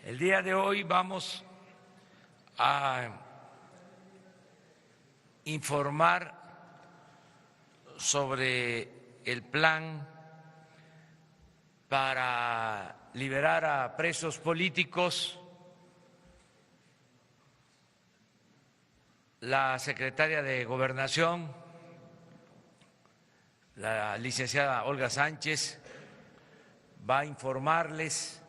El día de hoy vamos a informar sobre el plan para liberar a presos políticos. La secretaria de Gobernación, la licenciada Olga Sánchez, va a informarles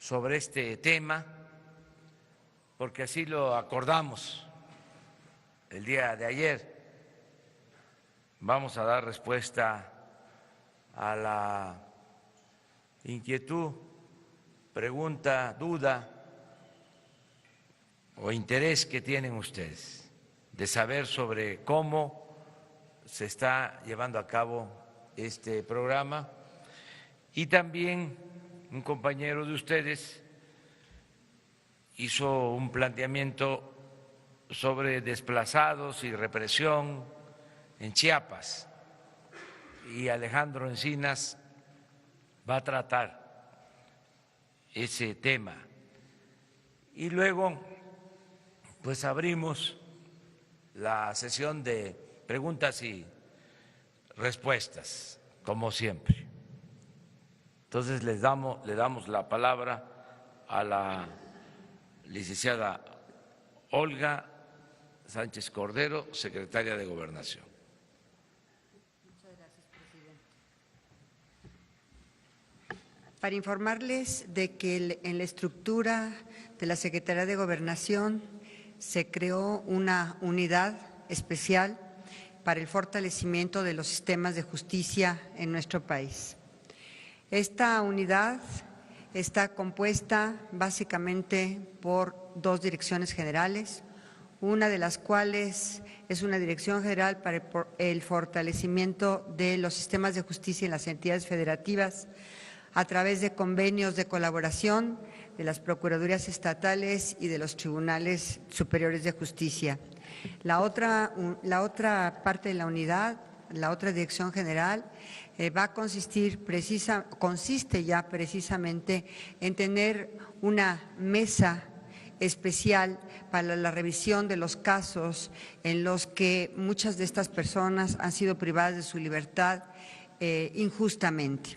sobre este tema, porque así lo acordamos el día de ayer. Vamos a dar respuesta a la inquietud, pregunta, duda o interés que tienen ustedes de saber sobre cómo se está llevando a cabo este programa. Y también un compañero de ustedes hizo un planteamiento sobre desplazados y represión en Chiapas, y Alejandro Encinas va a tratar ese tema. Y luego, pues abrimos la sesión de preguntas y respuestas, como siempre. Entonces le damos la palabra a la licenciada Olga Sánchez Cordero, secretaria de Gobernación. Muchas gracias, presidente. Para informarles de que en la estructura de la Secretaría de Gobernación se creó una unidad especial para el fortalecimiento de los sistemas de justicia en nuestro país. Esta unidad está compuesta básicamente por dos direcciones generales, una de las cuales es una dirección general para el fortalecimiento de los sistemas de justicia en las entidades federativas a través de convenios de colaboración de las procuradurías estatales y de los tribunales superiores de justicia. La otra parte de la unidad, la otra dirección general, consiste ya precisamente en tener una mesa especial para la revisión de los casos en los que muchas de estas personas han sido privadas de su libertad injustamente.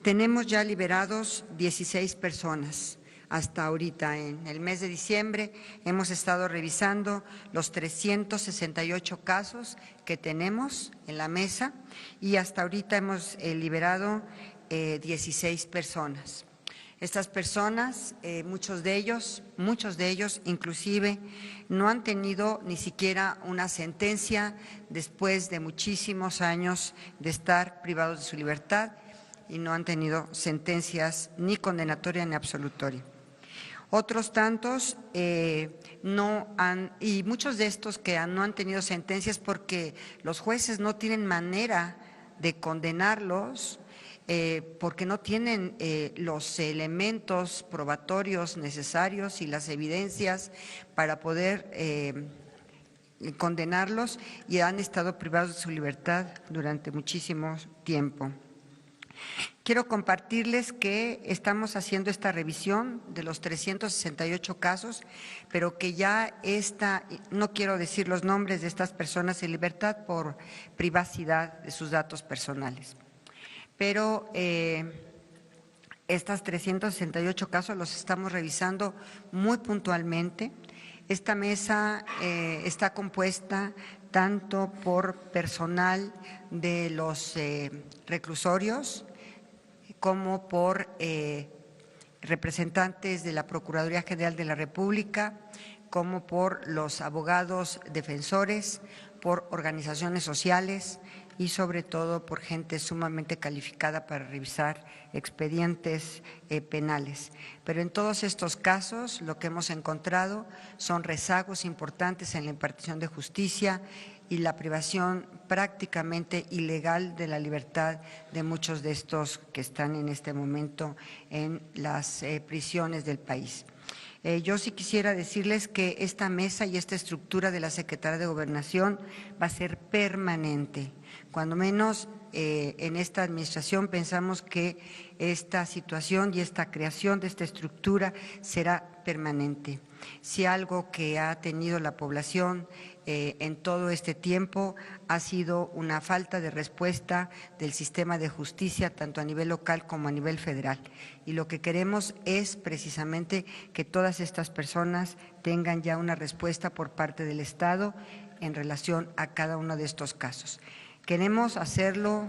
Tenemos ya liberados 16 personas. Hasta ahorita, en el mes de diciembre, hemos estado revisando los 368 casos que tenemos en la mesa y hasta ahorita hemos liberado 16 personas. Estas personas, muchos de ellos inclusive, no han tenido ni siquiera una sentencia después de muchísimos años de estar privados de su libertad y no han tenido sentencias ni condenatoria ni absolutoria. Otros tantos y muchos de estos que no han tenido sentencias porque los jueces no tienen manera de condenarlos, porque no tienen los elementos probatorios necesarios y las evidencias para poder condenarlos, y han estado privados de su libertad durante muchísimo tiempo. Quiero compartirles que estamos haciendo esta revisión de los 368 casos, pero que ya no quiero decir los nombres de estas personas en libertad por privacidad de sus datos personales. Pero estos 368 casos los estamos revisando muy puntualmente. Esta mesa está compuesta tanto por personal de los reclusorios como por representantes de la Procuraduría General de la República, como por los abogados defensores, por organizaciones sociales y sobre todo por gente sumamente calificada para revisar expedientes penales. Pero en todos estos casos lo que hemos encontrado son rezagos importantes en la impartición de justicia y la privación prácticamente ilegal de la libertad de muchos de estos que están en este momento en las prisiones del país. Yo sí quisiera decirles que esta mesa y esta estructura de la Secretaría de Gobernación va a ser permanente. Cuando menos en esta administración pensamos que esta situación y esta creación de esta estructura será permanente. Si algo que ha tenido la población en todo este tiempo ha sido una falta de respuesta del sistema de justicia, tanto a nivel local como a nivel federal. Y lo que queremos es precisamente que todas estas personas tengan ya una respuesta por parte del Estado en relación a cada uno de estos casos. Queremos hacerlo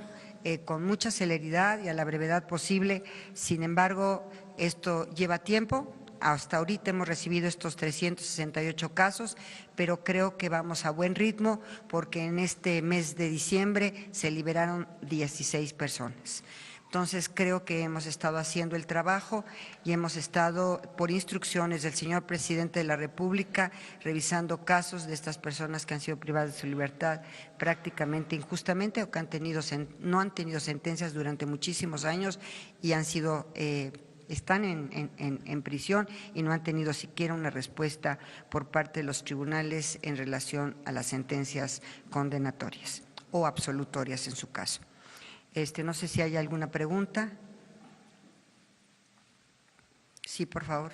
con mucha celeridad y a la brevedad posible, sin embargo, esto lleva tiempo. Hasta ahorita hemos recibido estos 368 casos, pero creo que vamos a buen ritmo porque en este mes de diciembre se liberaron 16 personas. Entonces, creo que hemos estado haciendo el trabajo y hemos estado, por instrucciones del señor presidente de la República, revisando casos de estas personas que han sido privadas de su libertad prácticamente injustamente o que no han tenido sentencias durante muchísimos años y han sido están en prisión y no han tenido siquiera una respuesta por parte de los tribunales en relación a las sentencias condenatorias o absolutorias en su caso. No sé si hay alguna pregunta. Sí, por favor.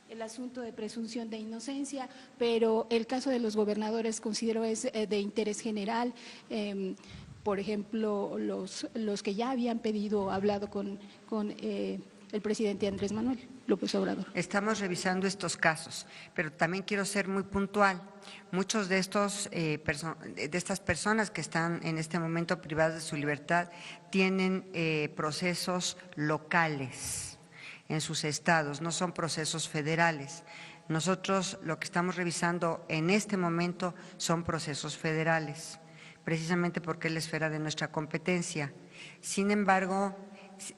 El asunto de presunción de inocencia, pero el caso de los gobernadores considero es de interés general. Por ejemplo, los que ya habían pedido, hablado con el presidente Andrés Manuel López Obrador. Estamos revisando estos casos, pero también quiero ser muy puntual. Muchos de estas personas que están en este momento privadas de su libertad tienen procesos locales en sus estados, no son procesos federales. Nosotros lo que estamos revisando en este momento son procesos federales, precisamente porque es la esfera de nuestra competencia. Sin embargo,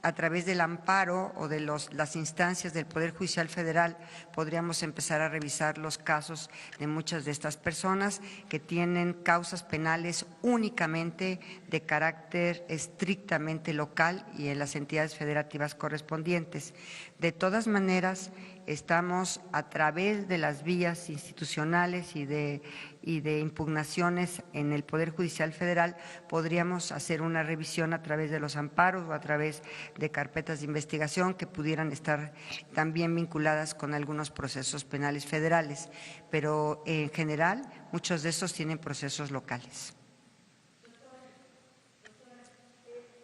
a través del amparo o de las instancias del Poder Judicial Federal podríamos empezar a revisar los casos de muchas de estas personas que tienen causas penales únicamente de carácter estrictamente local y en las entidades federativas correspondientes. De todas maneras, estamos a través de las vías institucionales y de impugnaciones en el Poder Judicial Federal, podríamos hacer una revisión a través de los amparos o a través de carpetas de investigación que pudieran estar también vinculadas con algunos procesos penales federales, pero en general muchos de estos tienen procesos locales.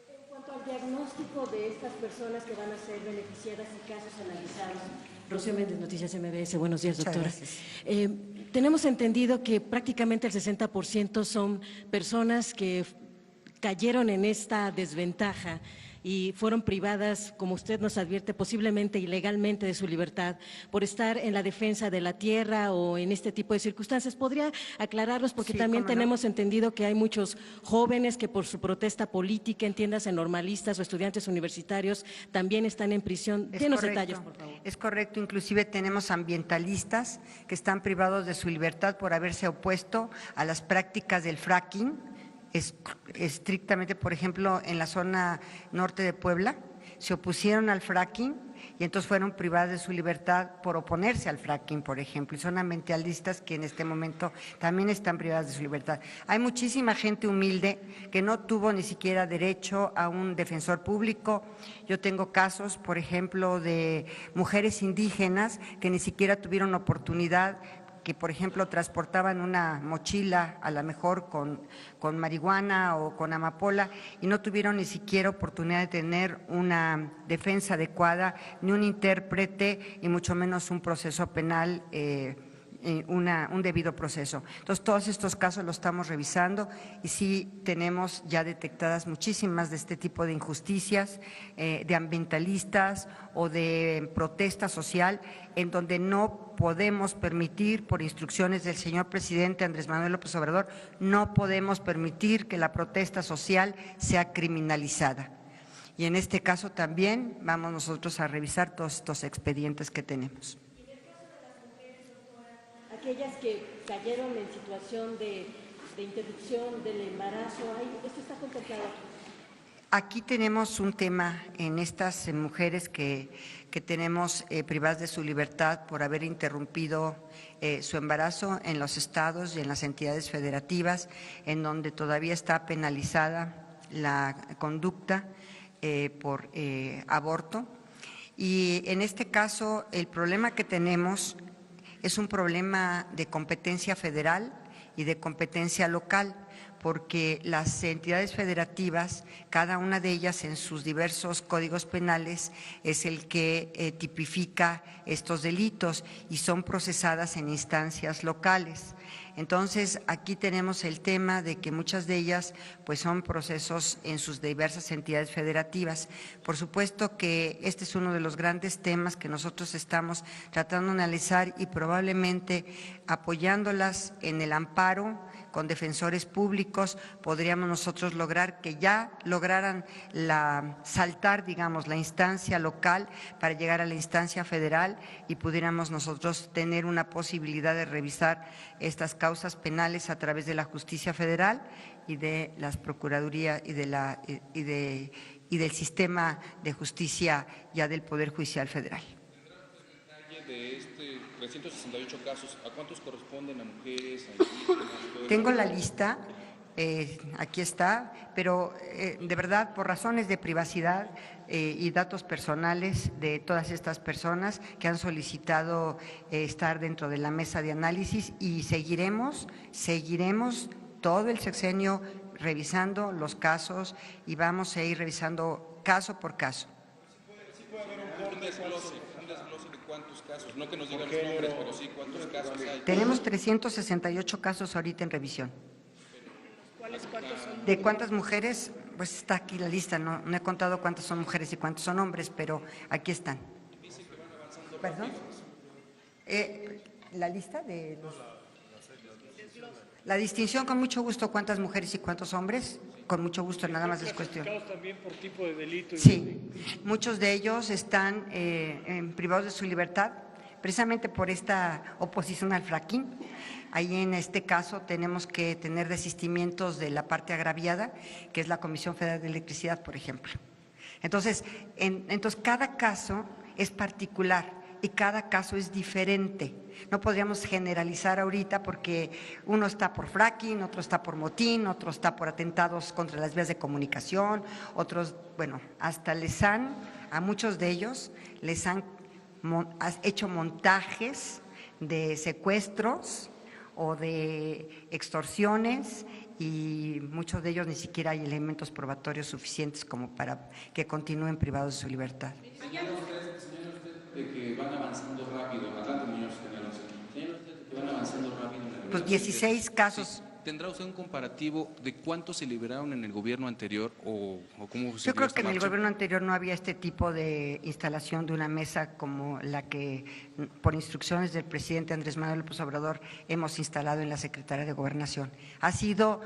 En cuanto al diagnóstico de estas personas que van a ser beneficiadas y casos analizados. Rocío Méndez, Noticias MBS. Buenos días, doctora. Tenemos entendido que prácticamente el 60% son personas que cayeron en esta desventaja y fueron privadas, como usted nos advierte, posiblemente ilegalmente de su libertad por estar en la defensa de la tierra o en este tipo de circunstancias. ¿Podría aclararnos? Porque sí, también tenemos entendido que hay muchos jóvenes que por su protesta política, entiéndase normalistas o estudiantes universitarios, también están en prisión. Denos detalles, por favor. Es correcto, inclusive tenemos ambientalistas que están privados de su libertad por haberse opuesto a las prácticas del fracking. Estrictamente, por ejemplo, en la zona norte de Puebla, se opusieron al fracking y entonces fueron privadas de su libertad por oponerse al fracking, por ejemplo, y son ambientalistas que en este momento también están privadas de su libertad. Hay muchísima gente humilde que no tuvo ni siquiera derecho a un defensor público. Yo tengo casos, por ejemplo, de mujeres indígenas que ni siquiera tuvieron oportunidad, que por ejemplo transportaban una mochila a lo mejor con marihuana o con amapola y no tuvieron ni siquiera oportunidad de tener una defensa adecuada, ni un intérprete y mucho menos un proceso penal, un debido proceso. Entonces, todos estos casos los estamos revisando y sí tenemos ya detectadas muchísimas de este tipo de injusticias, de ambientalistas o de protesta social, en donde no podemos permitir, por instrucciones del señor presidente Andrés Manuel López Obrador, no podemos permitir que la protesta social sea criminalizada. Y en este caso también vamos nosotros a revisar todos estos expedientes que tenemos. Aquellas que cayeron en situación de interrupción del embarazo, ¿esto está contemplado? Aquí tenemos un tema en estas mujeres que tenemos privadas de su libertad por haber interrumpido su embarazo en los estados y en las entidades federativas, en donde todavía está penalizada la conducta por aborto. Y en este caso, el problema que tenemos es un problema de competencia federal y de competencia local, porque las entidades federativas, cada una de ellas en sus diversos códigos penales, es el que tipifica estos delitos y son procesadas en instancias locales. Entonces, aquí tenemos el tema de que muchas de ellas pues son procesos en sus diversas entidades federativas. Por supuesto que este es uno de los grandes temas que nosotros estamos tratando de analizar y probablemente apoyándolas en el amparo con defensores públicos, podríamos nosotros lograr que ya lograran saltar, digamos, la instancia local para llegar a la instancia federal y pudiéramos nosotros tener una posibilidad de revisar estas causas penales a través de la justicia federal y de las procuradurías y del sistema de justicia ya del Poder Judicial Federal. De 368 casos, ¿a cuántos corresponden? ¿A mujeres? ¿A indígenas? Tengo la lista, aquí está, pero de verdad, por razones de privacidad y datos personales de todas estas personas que han solicitado estar dentro de la mesa de análisis, y seguiremos todo el sexenio revisando los casos y vamos a ir revisando caso por caso. Sí puede haber un desglose de cuántos casos, no que nos digan los nombres, pero sí cuántos casos hay. Tenemos 368 casos ahorita en revisión. ¿Cuántos son? ¿De cuántas mujeres? Pues está aquí la lista, no he contado cuántas son mujeres y cuántos son hombres, pero aquí están. Dice que van avanzando. ¿Perdón? La lista de los… La distinción, con mucho gusto, cuántas mujeres y cuántos hombres, con mucho gusto, nada más es cuestión. También por tipo de delito. Sí, muchos de ellos están privados de su libertad, precisamente por esta oposición al fracking. Ahí en este caso tenemos que tener desistimientos de la parte agraviada, que es la Comisión Federal de Electricidad, por ejemplo. Entonces cada caso es particular y cada caso es diferente. No podríamos generalizar ahorita porque uno está por fracking, otro está por motín, otro está por atentados contra las vías de comunicación, otros, bueno, hasta a muchos de ellos les han hecho montajes de secuestros o de extorsiones y muchos de ellos ni siquiera hay elementos probatorios suficientes como para que continúen privados de su libertad. De que van avanzando rápido, adelante, señor, que van avanzando rápido en la Pues 16 casos. Sí. ¿Tendrá usted un comparativo de cuántos se liberaron en el gobierno anterior o cómo se Yo creo que en el marcha? gobierno anterior no había este tipo de instalación de una mesa como la que, por instrucciones del presidente Andrés Manuel López Obrador, hemos instalado en la Secretaría de Gobernación. Ha sido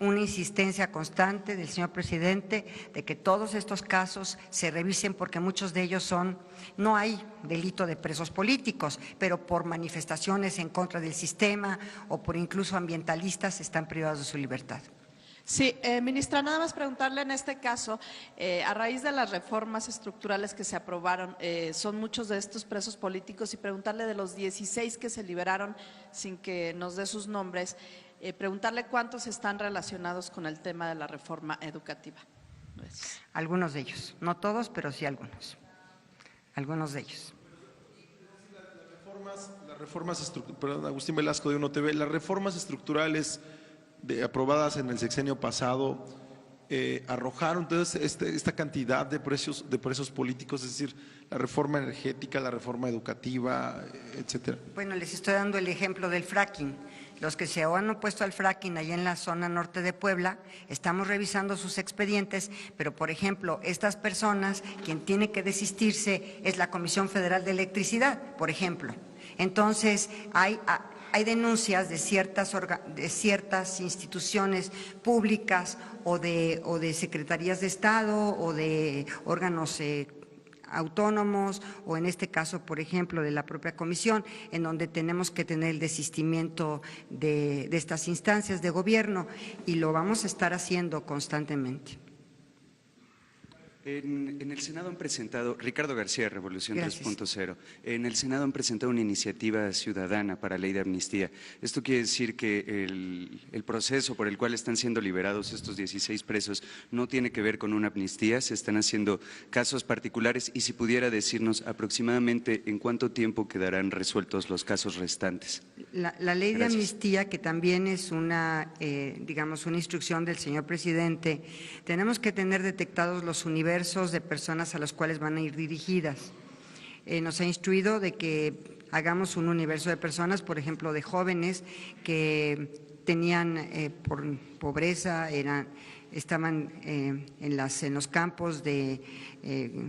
una insistencia constante del señor presidente de que todos estos casos se revisen porque muchos de ellos no hay delito de presos políticos, pero por manifestaciones en contra del sistema o por incluso ambientalistas están privados de su libertad. Sí, ministra, nada más preguntarle en este caso, a raíz de las reformas estructurales que se aprobaron, son muchos de estos presos políticos y preguntarle de los 16 que se liberaron sin que nos dé sus nombres, preguntarle cuántos están relacionados con el tema de la reforma educativa. Gracias. Algunos de ellos, no todos, pero sí algunos de ellos. Las reformas perdón, Agustín Velasco de 1TV, las reformas estructurales aprobadas en el sexenio pasado arrojaron entonces esta cantidad de presos políticos, es decir, la reforma energética, la reforma educativa, etcétera. Bueno, les estoy dando el ejemplo del fracking. Los que se han opuesto al fracking allá en la zona norte de Puebla, estamos revisando sus expedientes, pero por ejemplo, estas personas, quien tiene que desistirse es la Comisión Federal de Electricidad, por ejemplo. Entonces, hay denuncias de ciertas instituciones públicas o de secretarías de Estado o de órganos autónomos o en este caso, por ejemplo, de la propia comisión, en donde tenemos que tener el desistimiento de estas instancias de gobierno y lo vamos a estar haciendo constantemente. En el Senado han presentado, Ricardo García, Revolución 3.0, en el Senado han presentado una iniciativa ciudadana para ley de amnistía. Esto quiere decir que el proceso por el cual están siendo liberados estos 16 presos no tiene que ver con una amnistía, se están haciendo casos particulares y si pudiera decirnos aproximadamente en cuánto tiempo quedarán resueltos los casos restantes. La ley de amnistía, que también es una, digamos, una instrucción del señor presidente, tenemos que tener detectados los universos de personas a los cuales van a ir dirigidas. Nos ha instruido de que hagamos un universo de personas, por ejemplo, de jóvenes que tenían por pobreza, estaban en los campos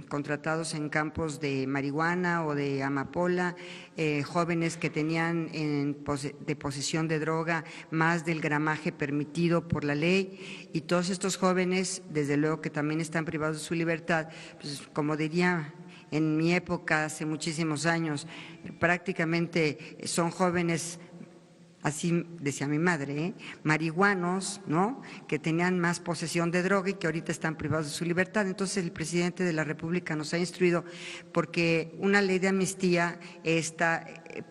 contratados en campos de marihuana o de amapola, jóvenes que tenían de posesión de droga más del gramaje permitido por la ley, y todos estos jóvenes, desde luego que también están privados de su libertad, pues como diría en mi época, hace muchísimos años, prácticamente son jóvenes, así decía mi madre, marihuanos, ¿no?, que tenían más posesión de droga y que ahorita están privados de su libertad. Entonces el presidente de la República nos ha instruido, porque una ley de amnistía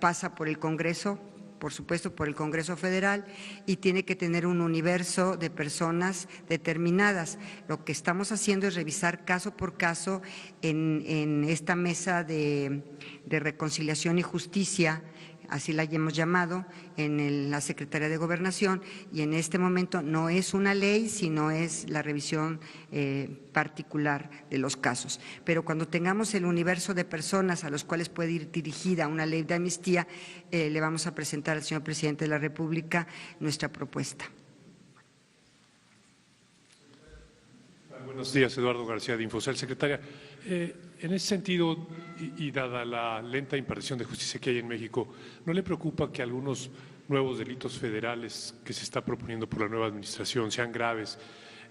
pasa por el Congreso, por supuesto por el Congreso Federal, y tiene que tener un universo de personas determinadas. Lo que estamos haciendo es revisar caso por caso en esta mesa de reconciliación y justicia, así la hemos llamado, en la Secretaría de Gobernación, y en este momento no es una ley, sino es la revisión particular de los casos. Pero cuando tengamos el universo de personas a los cuales puede ir dirigida una ley de amnistía, le vamos a presentar al señor presidente de la República nuestra propuesta. Buenos días, Eduardo García de Infocel. Secretaria, en ese sentido, y dada la lenta impartición de justicia que hay en México, ¿no le preocupa que algunos nuevos delitos federales que se está proponiendo por la nueva administración sean graves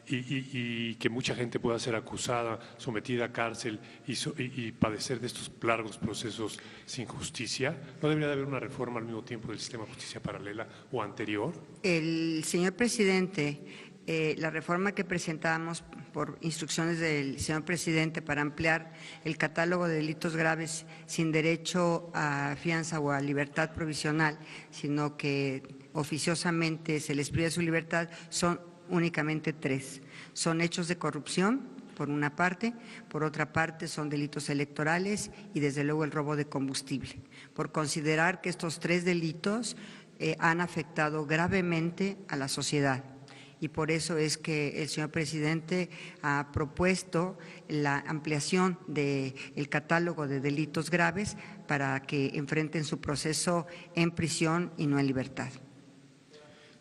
y que mucha gente pueda ser acusada, sometida a cárcel y padecer de estos largos procesos sin justicia? ¿No debería de haber una reforma al mismo tiempo del sistema de justicia paralela o anterior? El señor presidente, la reforma que presentamos por instrucciones del señor presidente para ampliar el catálogo de delitos graves sin derecho a fianza o a libertad provisional, sino que oficiosamente se les priva su libertad, son únicamente 3. Son hechos de corrupción, por una parte; por otra parte son delitos electorales y desde luego el robo de combustible, por considerar que estos 3 delitos han afectado gravemente a la sociedad. Y por eso es que el señor presidente ha propuesto la ampliación del catálogo de delitos graves para que enfrenten su proceso en prisión y no en libertad.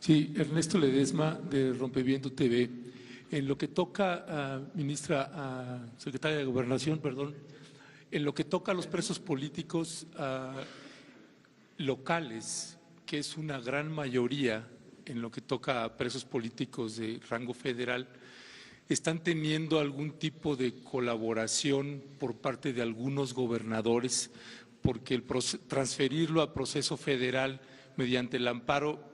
Sí, Ernesto Ledesma, de Rompeviento TV. En lo que toca, secretaria de Gobernación, perdón, en lo que toca a los presos políticos locales, que es una gran mayoría en lo que toca a presos políticos de rango federal, ¿están teniendo algún tipo de colaboración por parte de algunos gobernadores? Porque transferirlo a proceso federal mediante el amparo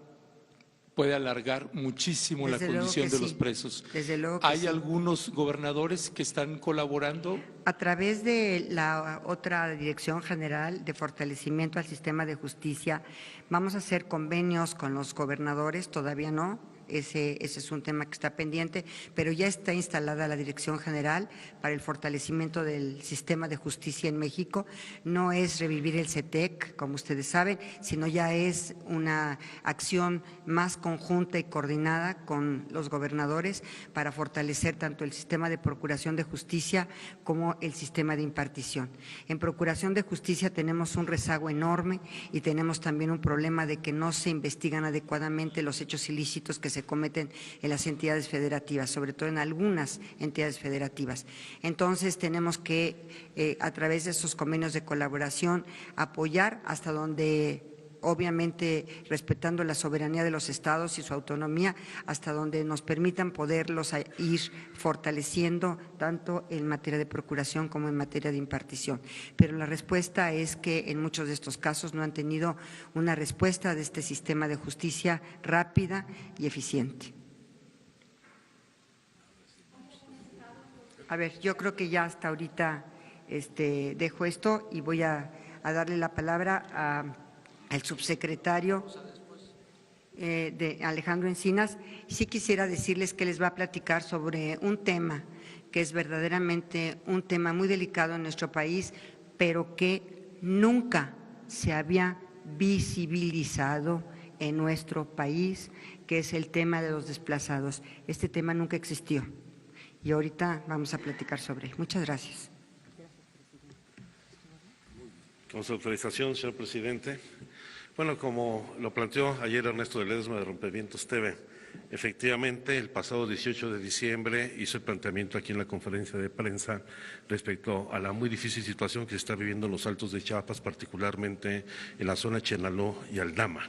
puede alargar muchísimo la condición de los presos. Desde luego que ¿Hay algunos gobernadores que están colaborando? A través de la otra Dirección General de Fortalecimiento al Sistema de Justicia, vamos a hacer convenios con los gobernadores, todavía no. Ese es un tema que está pendiente, pero ya está instalada la Dirección General para el fortalecimiento del sistema de justicia en México. No es revivir el CETEC, como ustedes saben, sino ya es una acción más conjunta y coordinada con los gobernadores para fortalecer tanto el sistema de procuración de justicia como el sistema de impartición. En procuración de justicia tenemos un rezago enorme y tenemos también un problema de que no se investigan adecuadamente los hechos ilícitos que se cometen en las entidades federativas, sobre todo en algunas entidades federativas. Entonces tenemos que, a través de esos convenios de colaboración, apoyar hasta donde, obviamente respetando la soberanía de los estados y su autonomía, hasta donde nos permitan poderlos ir fortaleciendo tanto en materia de procuración como en materia de impartición. Pero la respuesta es que en muchos de estos casos no han tenido una respuesta de este sistema de justicia rápida y eficiente. A ver, yo creo que ya hasta ahorita dejo esto y voy a darle la palabra al subsecretario de Alejandro Encinas. Sí quisiera decirles que les va a platicar sobre un tema que es verdaderamente un tema muy delicado en nuestro país, pero que nunca se había visibilizado en nuestro país, que es el tema de los desplazados. Este tema nunca existió y ahorita vamos a platicar sobre él. Muchas gracias. Con su autorización, señor presidente. Bueno, como lo planteó ayer Ernesto de Ledesma de Rompevientos TV, efectivamente el pasado 18 de diciembre hizo el planteamiento aquí en la conferencia de prensa respecto a la muy difícil situación que se está viviendo en los Altos de Chiapas, particularmente en la zona Chenaló y Aldama.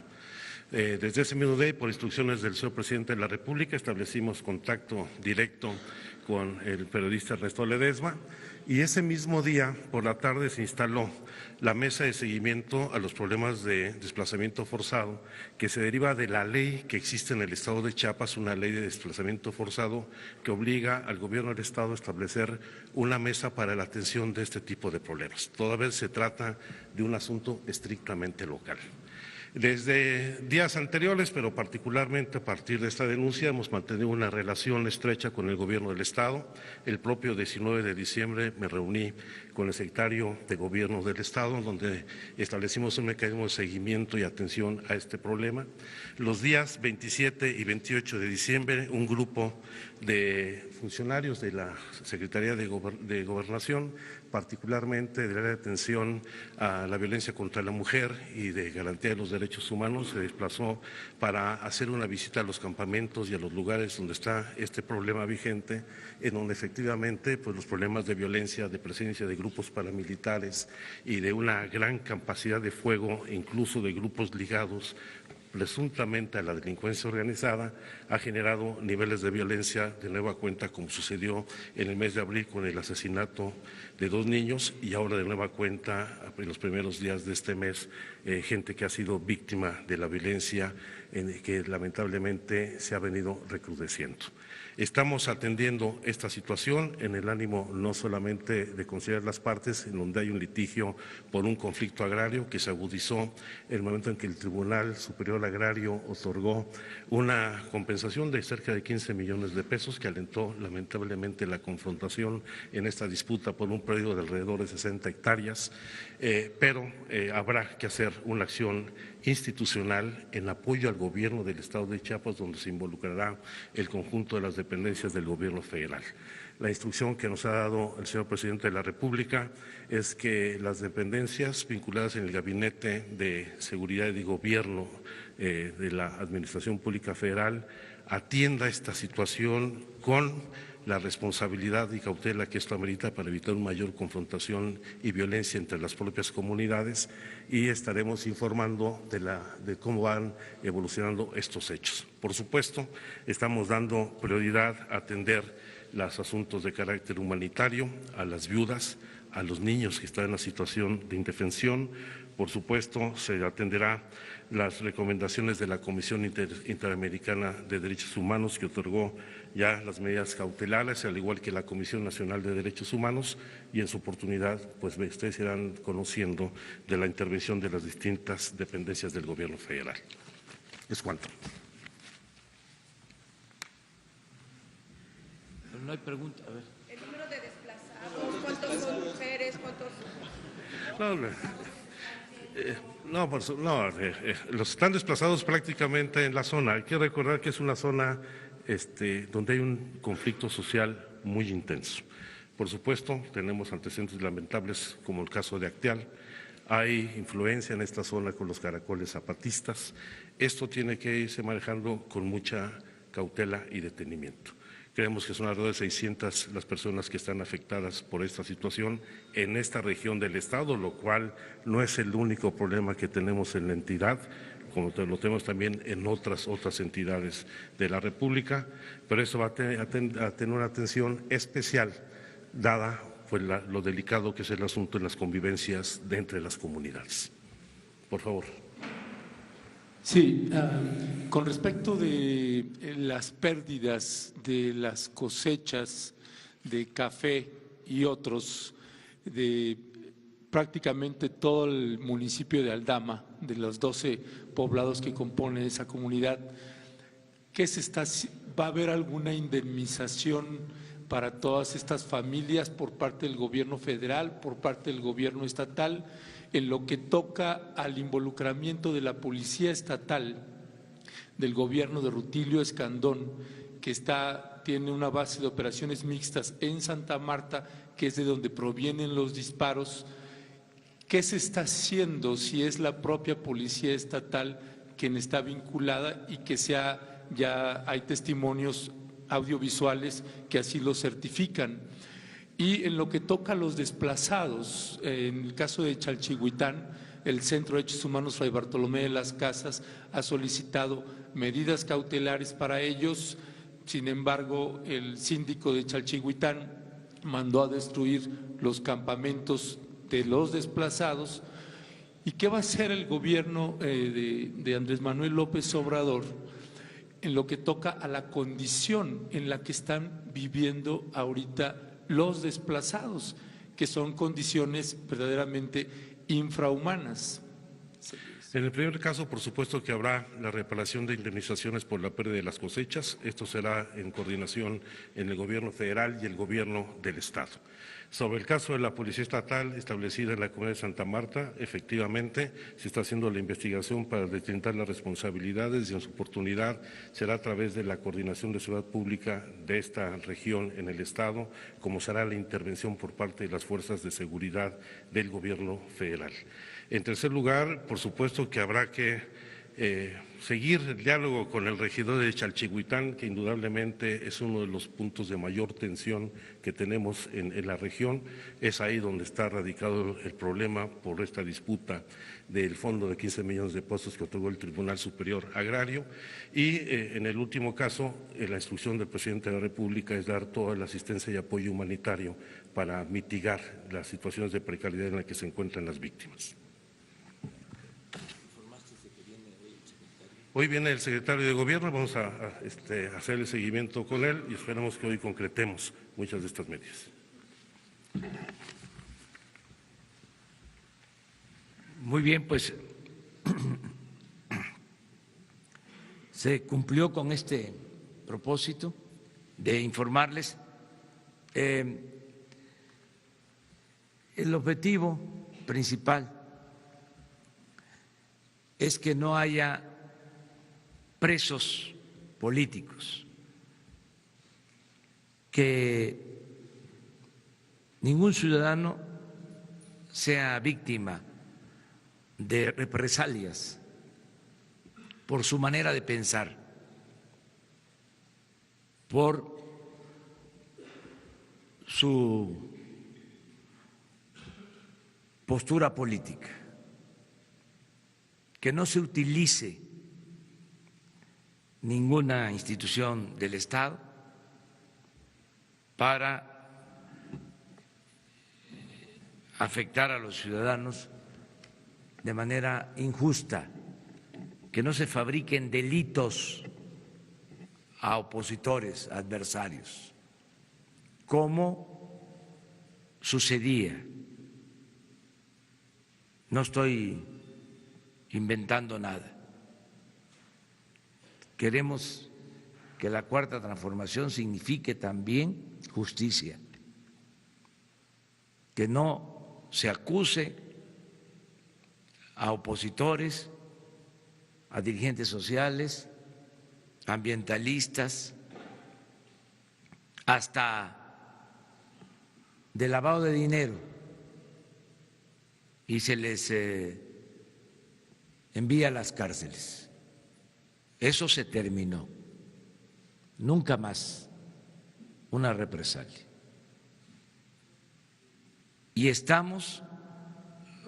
Desde ese mismo día, por instrucciones del señor presidente de la República, establecimos contacto directo con el periodista Ernesto Ledesma y ese mismo día, por la tarde, se instaló la mesa de seguimiento a los problemas de desplazamiento forzado que se deriva de la ley que existe en el Estado de Chiapas, una ley de desplazamiento forzado que obliga al gobierno del Estado a establecer una mesa para la atención de este tipo de problemas. Toda vez se trata de un asunto estrictamente local. Desde días anteriores, pero particularmente a partir de esta denuncia, hemos mantenido una relación estrecha con el Gobierno del Estado. El propio 19 de diciembre me reuní con el secretario de Gobierno del Estado, donde establecimos un mecanismo de seguimiento y atención a este problema. Los días 27 y 28 de diciembre, un grupo de funcionarios de la Secretaría de Gobernación, particularmente del área de atención a la violencia contra la mujer y de garantía de los derechos humanos, se desplazó para hacer una visita a los campamentos y a los lugares donde está este problema vigente, en donde efectivamente pues, los problemas de violencia, de presencia de grupos paramilitares y de una gran capacidad de fuego, incluso de grupos ligados presuntamente a la delincuencia organizada, ha generado niveles de violencia de nueva cuenta, como sucedió en el mes de abril con el asesinato de 2 niños y ahora de nueva cuenta en los primeros días de este mes, gente que ha sido víctima de la violencia que lamentablemente se ha venido recrudeciendo. Estamos atendiendo esta situación en el ánimo no solamente de considerar las partes en donde hay un litigio por un conflicto agrario que se agudizó en el momento en que el Tribunal Superior Agrario otorgó una compensación de cerca de 15 millones de pesos que alentó lamentablemente la confrontación en esta disputa por un predio de alrededor de 60 hectáreas, pero habrá que hacer una acción institucional en apoyo al gobierno del Estado de Chiapas, donde se involucrará el conjunto de las dependencias del gobierno federal. La instrucción que nos ha dado el señor presidente de la República es que las dependencias vinculadas en el Gabinete de Seguridad y Gobierno de la Administración Pública Federal atienda esta situación con la responsabilidad y cautela que esto amerita para evitar una mayor confrontación y violencia entre las propias comunidades y estaremos informando de cómo van evolucionando estos hechos. Por supuesto, estamos dando prioridad a atender los asuntos de carácter humanitario, a las viudas, a los niños que están en una situación de indefensión. Por supuesto, se atenderá las recomendaciones de la Comisión Interamericana de Derechos Humanos, que otorgó ya las medidas cautelares, al igual que la Comisión Nacional de Derechos Humanos, y en su oportunidad, pues ustedes irán conociendo de la intervención de las distintas dependencias del Gobierno federal. Es cuanto. No hay pregunta, a ver. El número de desplazados, ¿cuántos son mujeres? ¿Cuántos? Los están desplazados prácticamente en la zona. Hay que recordar que es una zona donde hay un conflicto social muy intenso. Por supuesto, tenemos antecedentes lamentables como el caso de Acteal. Hay influencia en esta zona con los caracoles zapatistas. Esto tiene que irse manejando con mucha cautela y detenimiento. Creemos que son alrededor de 600 las personas que están afectadas por esta situación en esta región del Estado, lo cual no es el único problema que tenemos en la entidad, como lo tenemos también en otras entidades de la República, pero eso va a tener una atención especial, dada pues, lo delicado que es el asunto en las convivencias de entre las comunidades. Por favor. Sí, con respecto de las pérdidas de las cosechas de Café y otros, de prácticamente todo el municipio de Aldama, de los 12 poblados que componen esa comunidad, ¿va a haber alguna indemnización para todas estas familias por parte del gobierno federal, por parte del gobierno estatal, en lo que toca al involucramiento de la policía estatal, del gobierno de Rutilio Escandón, que tiene una base de operaciones mixtas en Santa Marta, que es de donde provienen los disparos? ¿Qué se está haciendo si es la propia policía estatal quien está vinculada y que ya hay testimonios audiovisuales que así lo certifican? Y en lo que toca a los desplazados, en el caso de Chalchihuitán, el Centro de Derechos Humanos Fray Bartolomé de las Casas ha solicitado medidas cautelares para ellos. Sin embargo, el síndico de Chalchihuitán mandó a destruir los campamentos de los desplazados. ¿Y qué va a hacer el gobierno de Andrés Manuel López Obrador en lo que toca a la condición en la que están viviendo ahorita los desplazados, que son condiciones verdaderamente infrahumanas? En el primer caso, por supuesto que habrá la reparación de indemnizaciones por la pérdida de las cosechas. Esto será en coordinación en el gobierno federal y el gobierno del estado. Sobre el caso de la Policía Estatal establecida en la comunidad de Santa Marta, efectivamente se está haciendo la investigación para deslindar las responsabilidades y en su oportunidad será a través de la coordinación de seguridad pública de esta región en el estado, como será la intervención por parte de las fuerzas de seguridad del gobierno federal. En tercer lugar, por supuesto que habrá que seguir el diálogo con el regidor de Chalchihuitán, que indudablemente es uno de los puntos de mayor tensión que tenemos en la región. Es ahí donde está radicado el problema por esta disputa del fondo de 15 millones de pesos que otorgó el Tribunal Superior Agrario. Y en el último caso, la instrucción del presidente de la República es dar toda la asistencia y apoyo humanitario para mitigar las situaciones de precariedad en las que se encuentran las víctimas. Hoy viene el secretario de Gobierno, vamos a hacer el seguimiento con él y esperamos que hoy concretemos muchas de estas medidas. Muy bien, pues se cumplió con este propósito de informarles. El objetivo principal es que no haya presos políticos, que ningún ciudadano sea víctima de represalias por su manera de pensar, por su postura política, que no se utilice ninguna institución del Estado para afectar a los ciudadanos de manera injusta, que no se fabriquen delitos a opositores, adversarios, como sucedía. No estoy inventando nada. Queremos que la Cuarta Transformación signifique también justicia, que no se acuse a opositores, a dirigentes sociales, ambientalistas, hasta de lavado de dinero, y se les envía a las cárceles. Eso se terminó, nunca más una represalia. Y estamos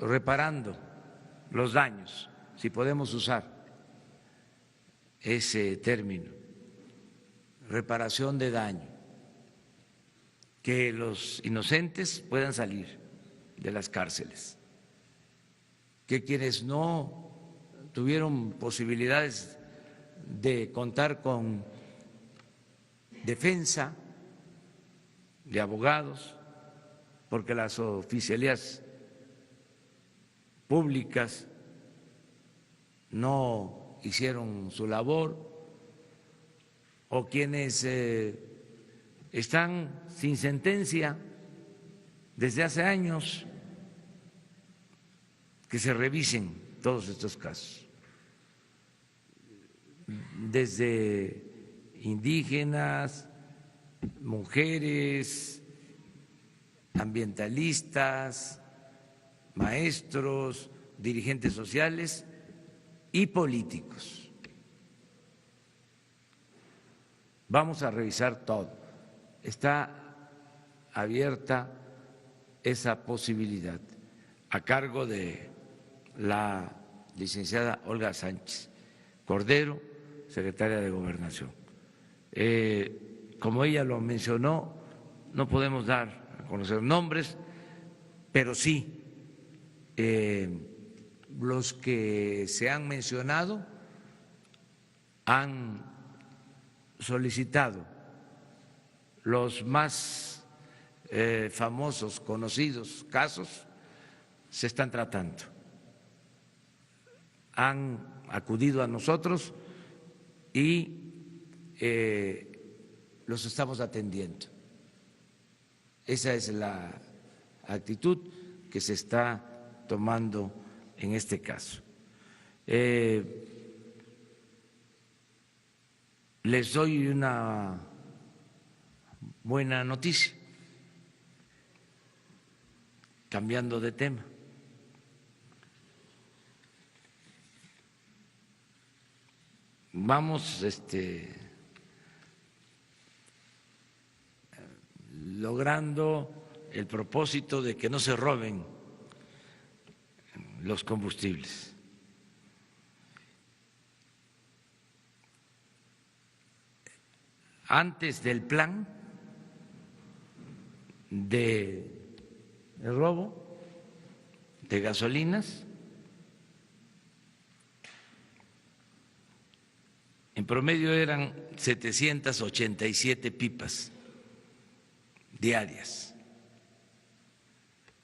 reparando los daños, si podemos usar ese término, reparación de daño, que los inocentes puedan salir de las cárceles, que quienes no tuvieron posibilidades de contar con defensa de abogados, porque las oficialías públicas no hicieron su labor, o quienes están sin sentencia desde hace años, que se revisen todos estos casos, desde indígenas, mujeres, ambientalistas, maestros, dirigentes sociales y políticos. Vamos a revisar todo. Está abierta esa posibilidad a cargo de la licenciada Olga Sánchez Cordero, secretaria de Gobernación. Como ella lo mencionó, no podemos dar a conocer nombres, pero sí los que se han mencionado han solicitado los más famosos, conocidos casos, se están tratando. Han acudido a nosotros y los estamos atendiendo. Esa es la actitud que se está tomando en este caso. Les doy una buena noticia, cambiando de tema. Vamos logrando el propósito de que no se roben los combustibles. Antes del plan de robo de gasolinas, en promedio eran 787 pipas diarias.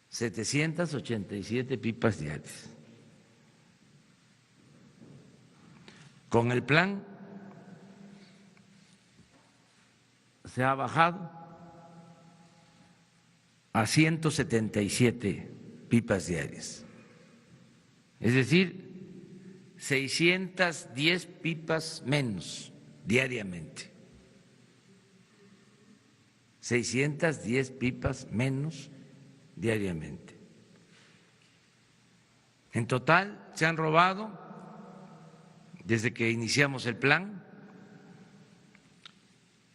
787 pipas diarias. Con el plan se ha bajado a 177 pipas diarias, es decir, 610 pipas menos diariamente. 610 pipas menos diariamente. En total se han robado, desde que iniciamos el plan,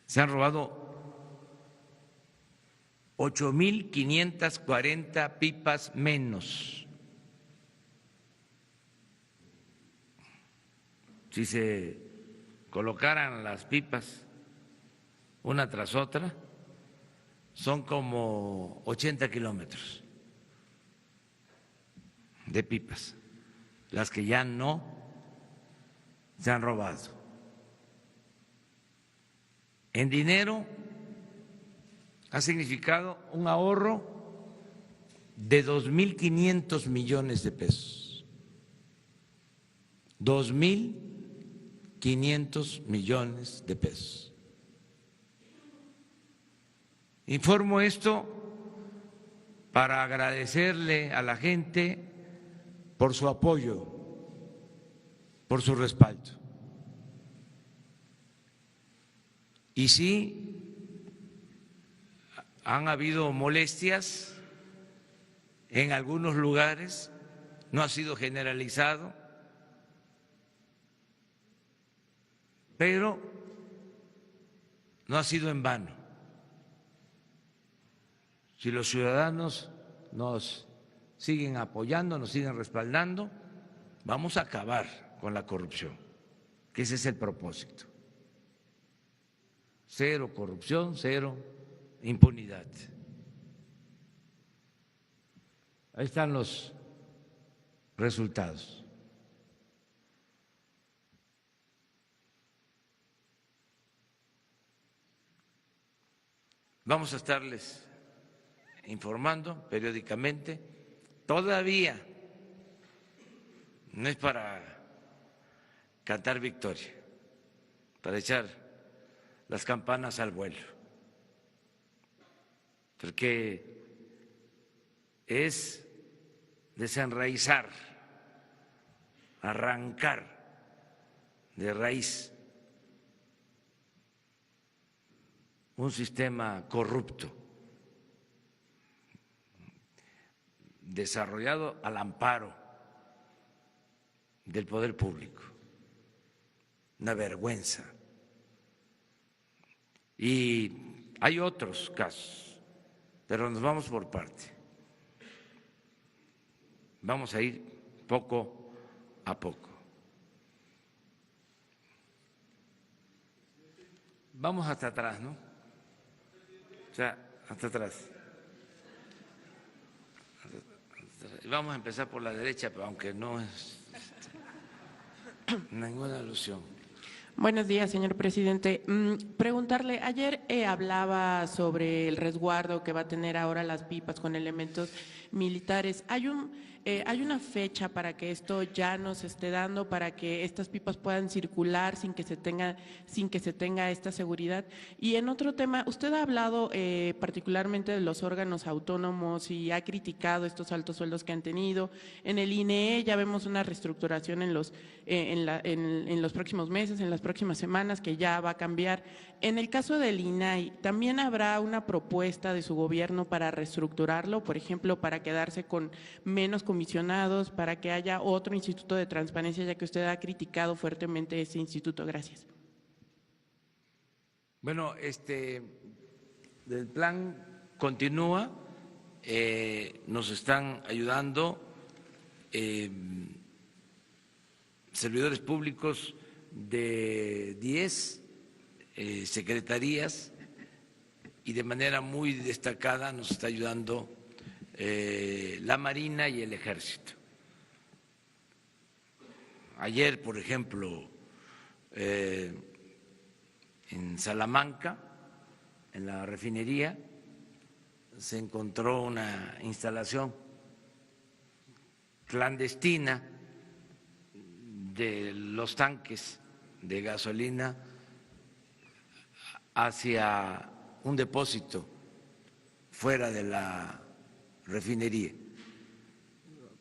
se han robado 8.540 pipas menos. Si se colocaran las pipas una tras otra, son como 80 kilómetros de pipas, las que ya no se han robado. En dinero ha significado un ahorro de 2.500 millones de pesos. 2.500 millones de pesos. Informo esto para agradecerle a la gente por su apoyo, por su respaldo. Y sí, han habido molestias en algunos lugares, no ha sido generalizado, pero no ha sido en vano. Si los ciudadanos nos siguen apoyando, nos siguen respaldando, vamos a acabar con la corrupción, que ese es el propósito. Cero corrupción, cero impunidad. Ahí están los resultados. Vamos a estarles informando periódicamente. Todavía no es para cantar victoria, para echar las campanas al vuelo, porque es desenraizar, arrancar de raíz un sistema corrupto, desarrollado al amparo del poder público. Una vergüenza. Y hay otros casos, pero nos vamos por parte. Vamos a ir poco a poco. Vamos hasta atrás, ¿no? O sea, hasta atrás. Vamos a empezar por la derecha, pero aunque no es ninguna alusión. Buenos días, señor presidente. Preguntarle, ayer hablaba sobre el resguardo que va a tener ahora las pipas con elementos militares. ¿Hay una fecha para que esto ya nos esté dando, para que estas pipas puedan circular sin que se tenga esta seguridad? Y en otro tema, usted ha hablado particularmente de los órganos autónomos y ha criticado estos altos sueldos que han tenido. En el INE ya vemos una reestructuración en los próximos meses, en las próximas semanas, que ya va a cambiar. En el caso del INAI, ¿también habrá una propuesta de su gobierno para reestructurarlo, por ejemplo, para quedarse con menos comisionados, para que haya otro instituto de transparencia, ya que usted ha criticado fuertemente ese instituto? Gracias. Bueno, el plan continúa, nos están ayudando servidores públicos de 10 secretarías, y de manera muy destacada nos está ayudando la Marina y el Ejército. Ayer, por ejemplo, en Salamanca, en la refinería, se encontró una instalación clandestina de los tanques de gasolina hacia un depósito fuera de la refinería,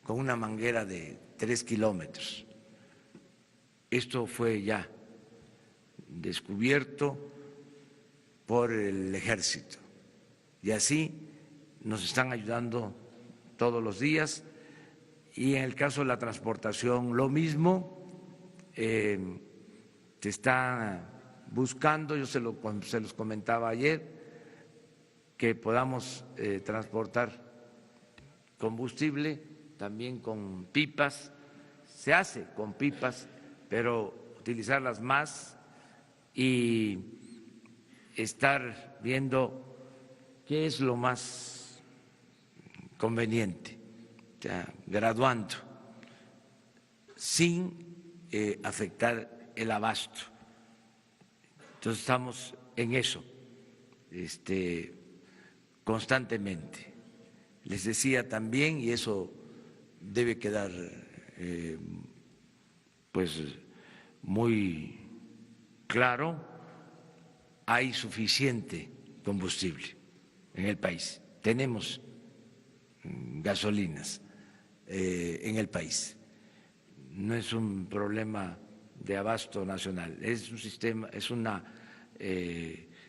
con una manguera de 3 kilómetros. Esto fue ya descubierto por el Ejército, y así nos están ayudando todos los días. Y en el caso de la transportación, lo mismo. Se está buscando, yo se los comentaba ayer, que podamos transportar combustible también con pipas. Se hace con pipas, pero utilizarlas más y estar viendo qué es lo más conveniente, o sea, graduando, sin afectar el abasto. Entonces estamos en eso constantemente. Les decía también, y eso debe quedar pues muy claro, hay suficiente combustible en el país. Tenemos gasolinas en el país. No es un problema de abasto nacional, es un sistema, es una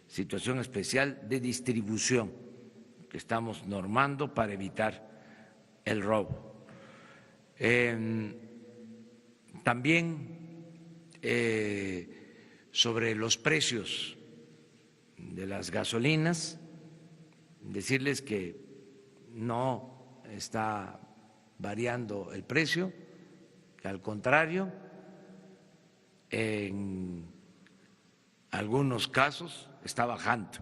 situación especial de distribución que estamos normando para evitar el robo. También sobre los precios de las gasolinas, decirles que no está variando el precio, que al contrario, en algunos casos está bajando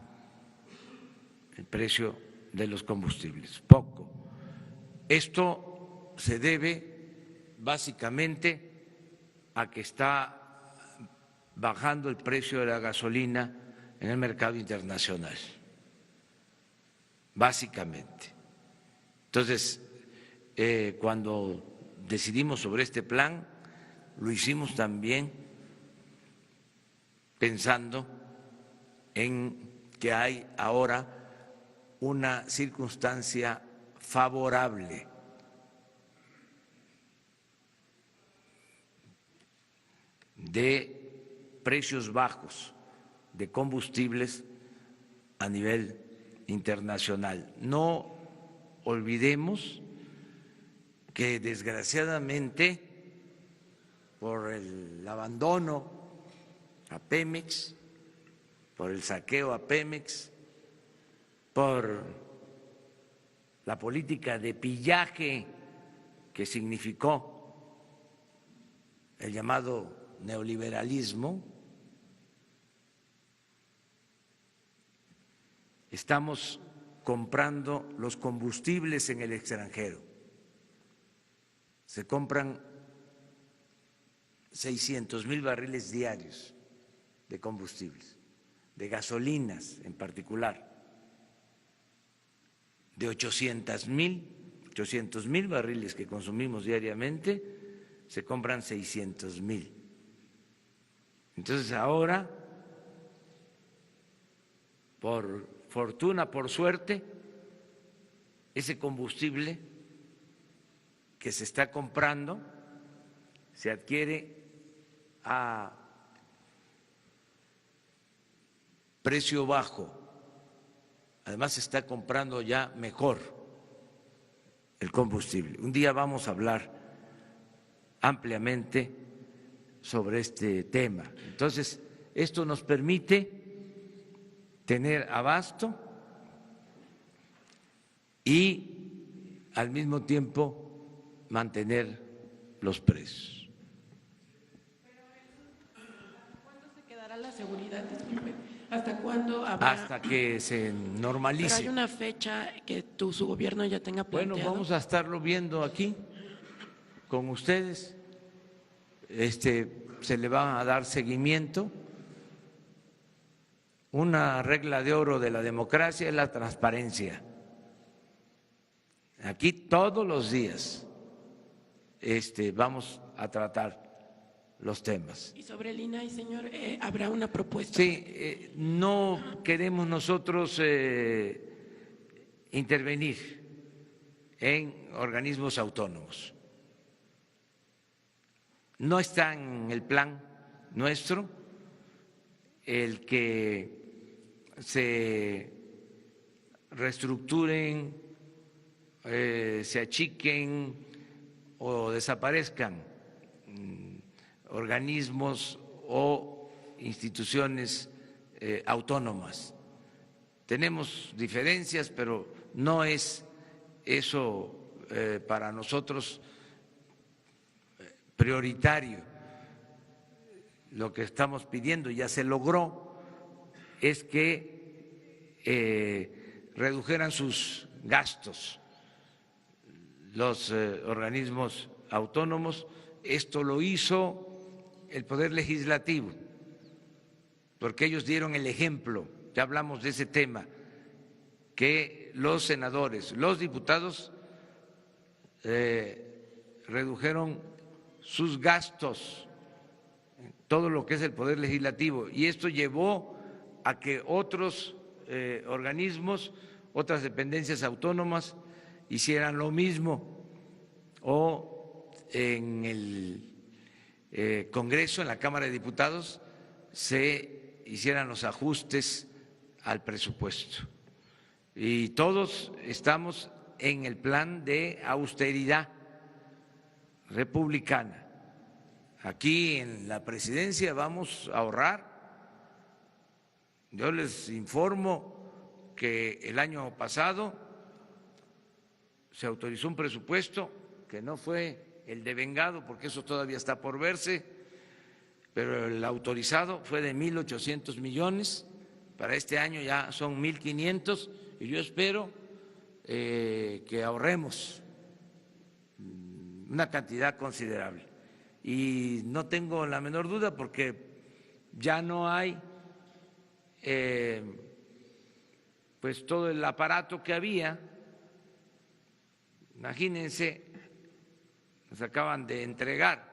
el precio de los combustibles, poco. Esto se debe básicamente a que está bajando el precio de la gasolina en el mercado internacional. básicamente. Entonces, cuando decidimos sobre este plan, lo hicimos también pensando en que hay ahora una circunstancia favorable de precios bajos de combustibles a nivel internacional. No olvidemos que desgraciadamente por el abandono a Pemex, por el saqueo a Pemex, por la política de pillaje que significó el llamado neoliberalismo, estamos comprando los combustibles en el extranjero. Se compran 600,000 barriles diarios de combustibles, de gasolinas en particular, de 800,000 barriles que consumimos diariamente, se compran 600,000. Entonces ahora, por fortuna, por suerte, ese combustible que se está comprando se adquiere a precio bajo. Además, se está comprando ya mejor el combustible. Un día vamos a hablar ampliamente sobre este tema. Entonces, esto nos permite tener abasto y al mismo tiempo mantener los precios. La seguridad, disculpe. ¿Hasta cuándo habrá? Hasta que se normalice. ¿Pero hay una fecha que su gobierno ya tenga planteado? Bueno, vamos a estarlo viendo aquí con ustedes. Se le va a dar seguimiento. Una regla de oro de la democracia es la transparencia. Aquí todos los días vamos a tratar los temas. Y sobre el INAI, señor, ¿habrá una propuesta? Sí, no queremos nosotros intervenir en organismos autónomos. No está en el plan nuestro el que se reestructuren, se achiquen o desaparezcan organismos o instituciones autónomas. Tenemos diferencias, pero no es eso para nosotros prioritario. Lo que estamos pidiendo, ya se logró, es que redujeran sus gastos los organismos autónomos. Esto lo hizo el Poder Legislativo, porque ellos dieron el ejemplo, ya hablamos de ese tema, que los senadores, los diputados redujeron sus gastos, todo lo que es el Poder Legislativo, y esto llevó a que otros organismos, otras dependencias autónomas hicieran lo mismo, o en el Congreso, en la Cámara de Diputados, se hicieran los ajustes al presupuesto. Y todos estamos en el plan de austeridad republicana. Aquí en la presidencia vamos a ahorrar. Yo les informo que el año pasado se autorizó un presupuesto que no fue el devengado, porque eso todavía está por verse, pero el autorizado fue de 1.800 millones, para este año ya son 1.500, y yo espero que ahorremos una cantidad considerable. Y no tengo la menor duda, porque ya no hay pues todo el aparato que había. Imagínense, nos acaban de entregar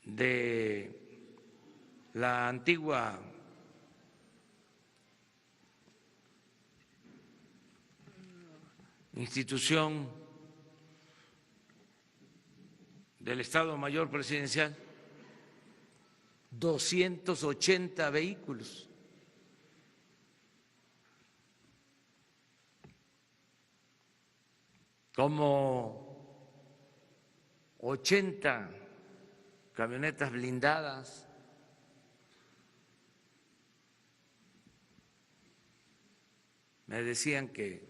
de la antigua institución del Estado Mayor Presidencial 280 vehículos. Como 80 camionetas blindadas, me decían que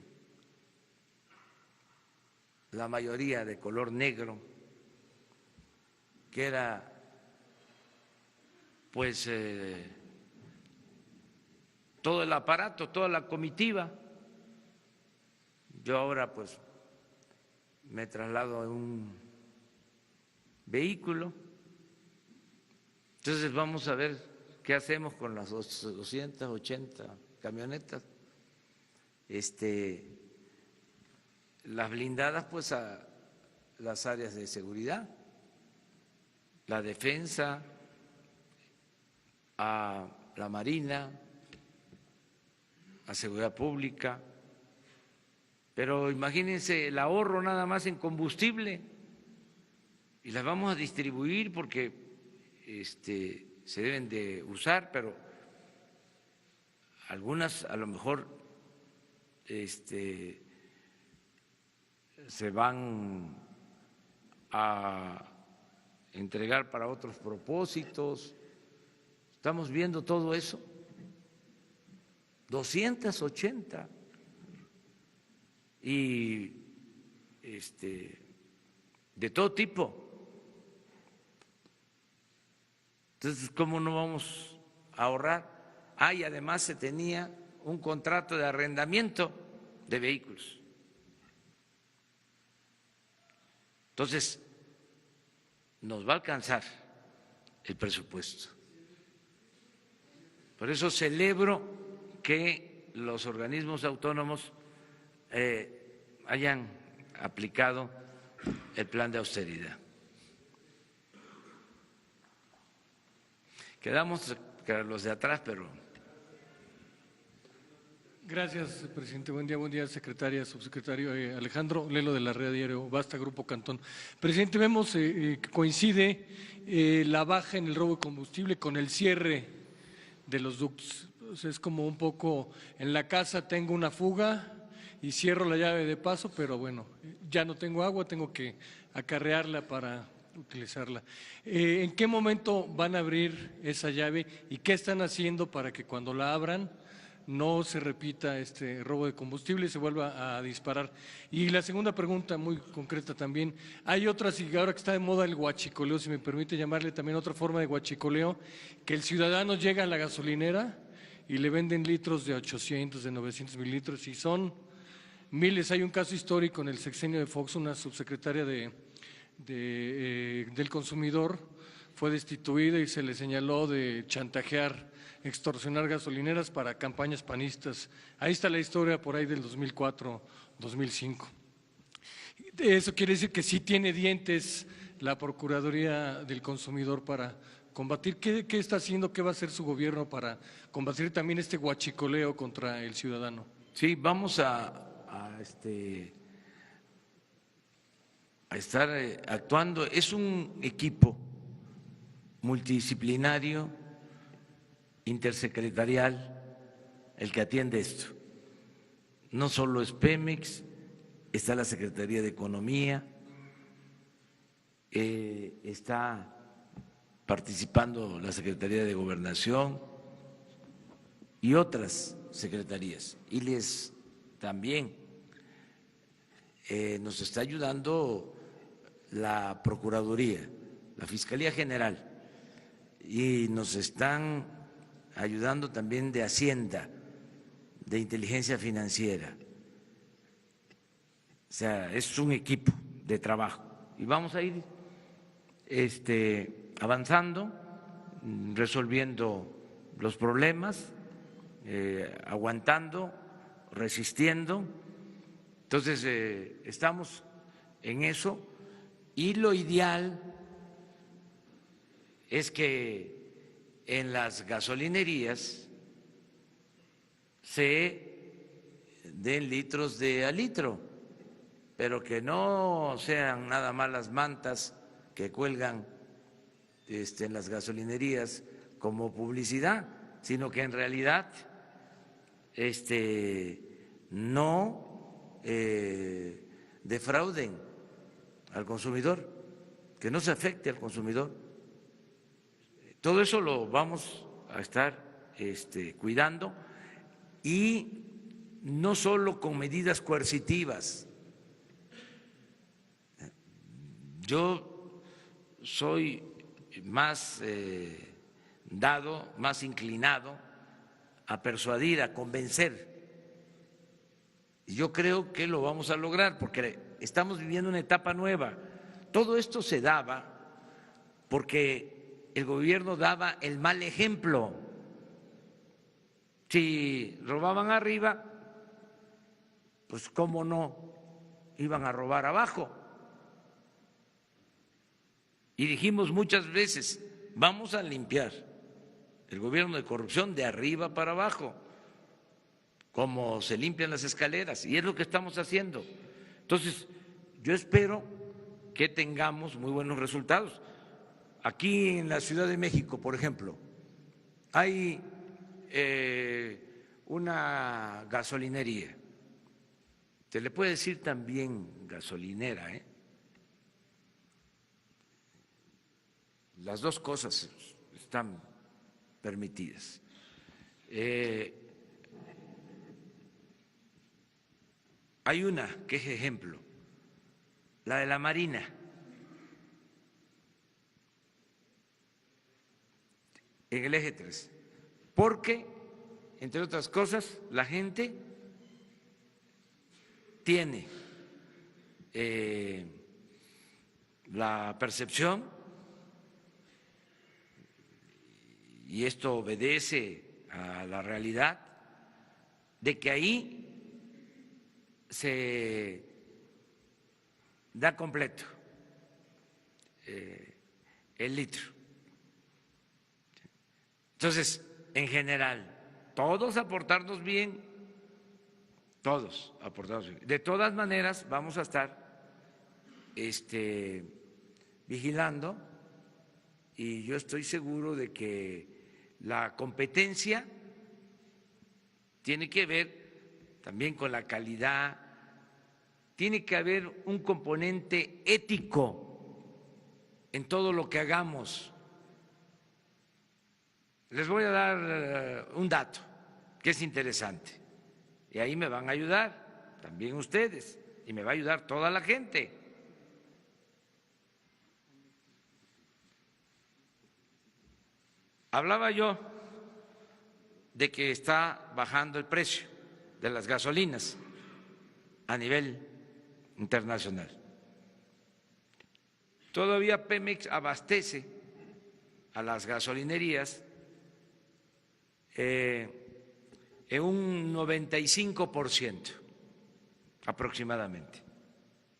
la mayoría de color negro, que era pues todo el aparato, toda la comitiva. Yo ahora pues me traslado en un vehículo. Entonces vamos a ver qué hacemos con las 280 camionetas. Las blindadas pues a las áreas de seguridad, la defensa, a la Marina, a seguridad pública. Pero imagínense el ahorro nada más en combustible, y las vamos a distribuir porque se deben de usar, pero algunas a lo mejor se van a entregar para otros propósitos. Estamos viendo todo eso. 280 y de todo tipo. Entonces, ¿cómo no vamos a ahorrar? Y además se tenía un contrato de arrendamiento de vehículos. Entonces, nos va a alcanzar el presupuesto. Por eso celebro que los organismos autónomos hayan aplicado el plan de austeridad. Quedamos los de atrás, pero… Gracias, presidente. Buen día, secretaria, subsecretario. Alejandro Lelo de la Red Diario, Basta, Grupo Cantón. Presidente, vemos que coincide la baja en el robo de combustible con el cierre de los ductos. Es como un poco, en la casa tengo una fuga y cierro la llave de paso, pero bueno, ya no tengo agua, tengo que acarrearla para utilizarla. ¿En qué momento van a abrir esa llave y qué están haciendo para que cuando la abran no se repita este robo de combustible y se vuelva a disparar? Y la segunda pregunta, muy concreta también, hay otras, y ahora que está de moda el huachicoleo, si me permite llamarle también otra forma de huachicoleo, que el ciudadano llega a la gasolinera y le venden litros de 800, de 900 mililitros, y son miles. Hay un caso histórico en el sexenio de Fox, una subsecretaria del consumidor fue destituida y se le señaló de chantajear, extorsionar gasolineras para campañas panistas. Ahí está la historia por ahí del 2004-2005. Eso quiere decir que sí tiene dientes la Procuraduría del Consumidor para combatir. ¿Qué está haciendo, qué va a hacer su gobierno para combatir también este huachicoleo contra el ciudadano? Sí, vamos a estar actuando. Es un equipo multidisciplinario, intersecretarial, el que atiende esto. No solo es Pemex, está la Secretaría de Economía, está participando la Secretaría de Gobernación y otras secretarías. Y también nos está ayudando la Procuraduría, la Fiscalía General, y nos están ayudando también de Hacienda, de Inteligencia Financiera. O sea, es un equipo de trabajo y vamos a ir avanzando, resolviendo los problemas. aguantando, resistiendo. Entonces, estamos en eso y lo ideal es que en las gasolinerías se den litros de a litro, pero que no sean nada más las mantas que cuelgan en las gasolinerías como publicidad, sino que en realidad no defrauden al consumidor, que no se afecte al consumidor. Todo eso lo vamos a estar cuidando, y no solo con medidas coercitivas. Yo soy más dado, más inclinado a persuadir, a convencer. Y yo creo que lo vamos a lograr porque estamos viviendo una etapa nueva. Todo esto se daba porque el gobierno daba el mal ejemplo. Si robaban arriba, pues cómo no iban a robar abajo. Y dijimos muchas veces, vamos a limpiar el gobierno de corrupción de arriba para abajo, como se limpian las escaleras, y es lo que estamos haciendo. Entonces, yo espero que tengamos muy buenos resultados. Aquí en la Ciudad de México, por ejemplo, hay una gasolinería, se le puede decir también gasolinera, las dos cosas están permitidas. Hay una que es ejemplo, la de la Marina. En el eje 3, porque, entre otras cosas, la gente tiene la percepción, y esto obedece a la realidad, de que ahí se da completo el litro. Entonces, en general, todos aportarnos bien, todos aportarnos bien. De todas maneras, vamos a estar vigilando, y yo estoy seguro de que la competencia tiene que ver también con la calidad, tiene que haber un componente ético en todo lo que hagamos. Les voy a dar un dato que es interesante, y ahí me van a ayudar también ustedes, y me va a ayudar toda la gente. Hablaba yo de que está bajando el precio de las gasolinas a nivel internacional. Todavía Pemex abastece a las gasolinerías en un 95% aproximadamente.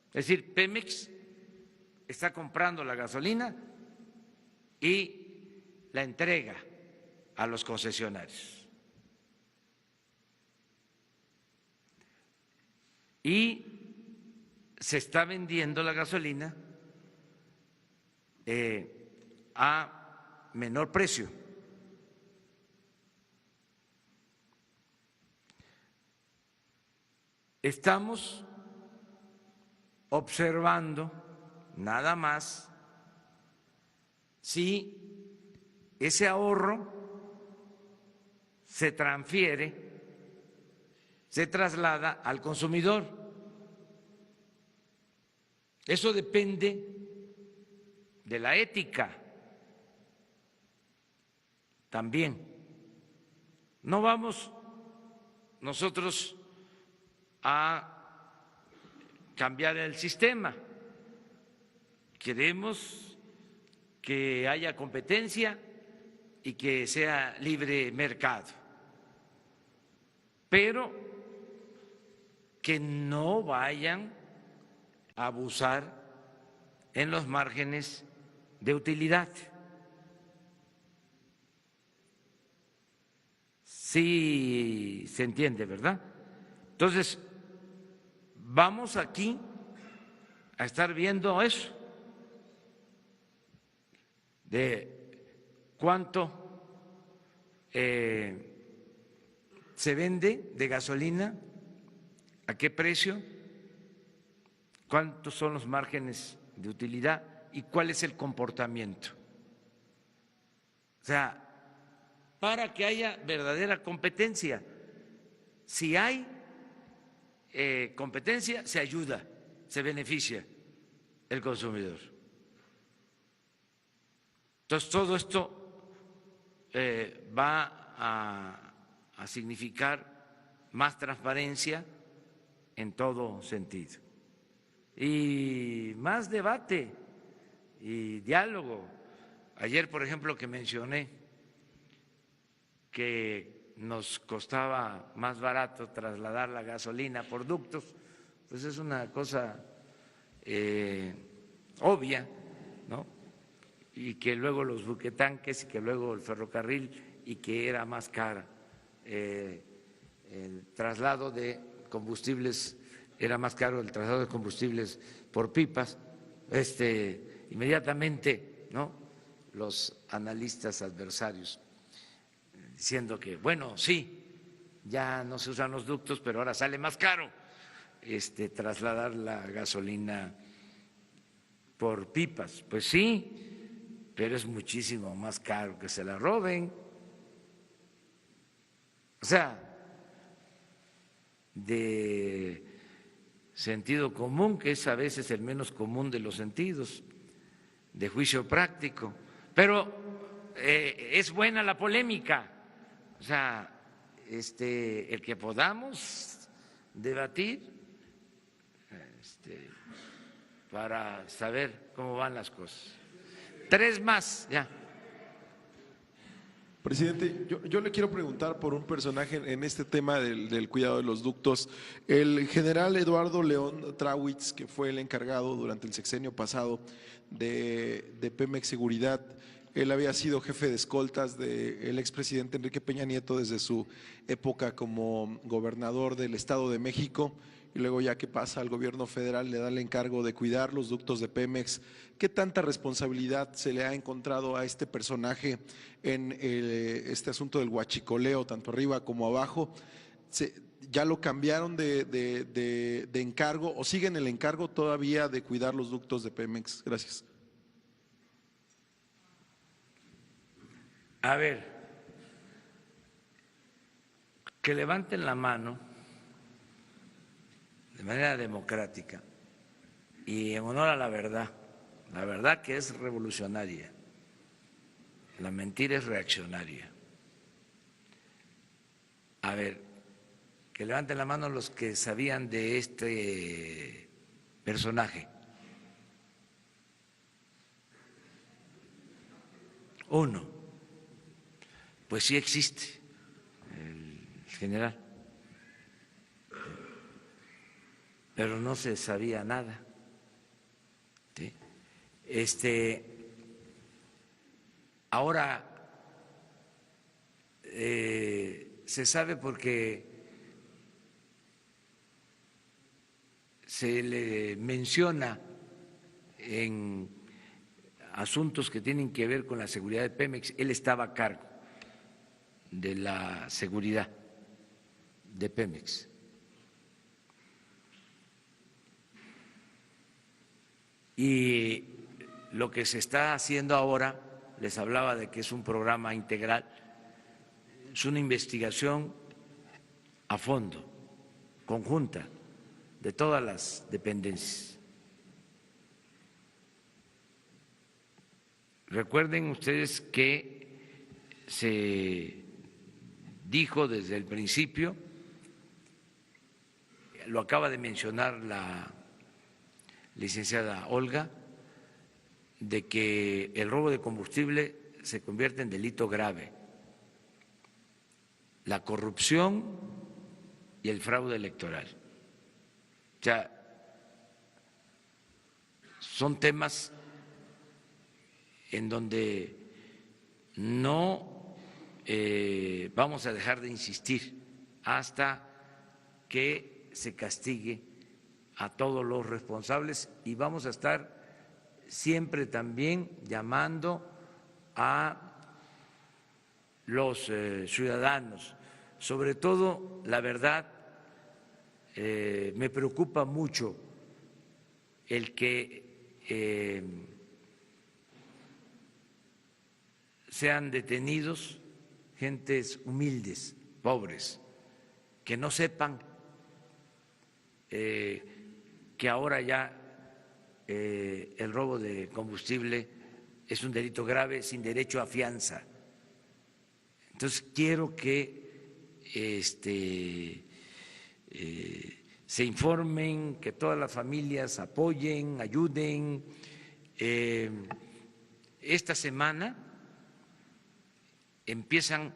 Es decir, Pemex está comprando la gasolina y la entrega a los concesionarios. Y se está vendiendo la gasolina a menor precio. Estamos observando nada más si ese ahorro se transfiere, se traslada al consumidor. Eso depende de la ética también. No vamos nosotros a cambiar el sistema. Queremos que haya competencia y que sea libre mercado. pero que no vayan a abusar en los márgenes de utilidad. Sí se entiende, ¿verdad? Entonces, vamos aquí a estar viendo eso, de cuánto se vende de gasolina, a qué precio, cuántos son los márgenes de utilidad y cuál es el comportamiento. O sea, para que haya verdadera competencia. Si hay competencia, se ayuda, se beneficia el consumidor. Entonces, todo esto va a significar más transparencia en todo sentido y más debate y diálogo. Ayer, por ejemplo, que mencioné que nos costaba más barato trasladar la gasolina por ductos, pues es una cosa obvia, ¿no? Y que luego los buquetanques y que luego el ferrocarril y que era más cara el traslado de combustibles, era más caro el traslado de combustibles por pipas, inmediatamente, ¿no?, los analistas adversarios diciendo que, bueno, sí, ya no se usan los ductos, pero ahora sale más caro trasladar la gasolina por pipas. Pues sí, pero es muchísimo más caro que se la roben. O sea, de sentido común, que es a veces el menos común de los sentidos, de juicio práctico. Pero es buena la polémica, o sea, el que podamos debatir para saber cómo van las cosas. 3 más, ya. Presidente, yo le quiero preguntar por un personaje en este tema del cuidado de los ductos. El general Eduardo León Trawitz, que fue el encargado durante el sexenio pasado de Pemex Seguridad, él había sido jefe de escoltas del expresidente Enrique Peña Nieto desde su época como gobernador del Estado de México, y luego ya que pasa al gobierno federal le da el encargo de cuidar los ductos de Pemex. ¿Qué tanta responsabilidad se le ha encontrado a este personaje en este asunto del huachicoleo, tanto arriba como abajo? ¿Ya lo cambiaron de encargo o siguen el encargo todavía de cuidar los ductos de Pemex? Gracias. A ver, que levanten la mano de manera democrática y en honor a la verdad que es revolucionaria, la mentira es reaccionaria. A ver, que levanten la mano los que sabían de este personaje. 1. Pues sí existe el general, pero no se sabía nada. ¿Sí? Ahora se sabe porque se le menciona en asuntos que tienen que ver con la seguridad de Pemex. Él estaba a cargo de la seguridad de Pemex. Y lo que se está haciendo ahora, les hablaba de que es un programa integral, es una investigación a fondo, conjunta, de todas las dependencias. Recuerden ustedes que se dijo desde el principio, lo acaba de mencionar la licenciada Olga, de que el robo de combustible se convierte en delito grave. La corrupción y el fraude electoral. O sea, son temas en donde no vamos a dejar de insistir hasta que se castigue a todos los responsables y vamos a estar siempre también llamando a los ciudadanos, sobre todo la verdad. Me preocupa mucho el que sean detenidos gentes humildes, pobres, que no sepan que ahora ya el robo de combustible es un delito grave sin derecho a fianza. Entonces quiero que se informen, que todas las familias apoyen, ayuden. Esta semana empiezan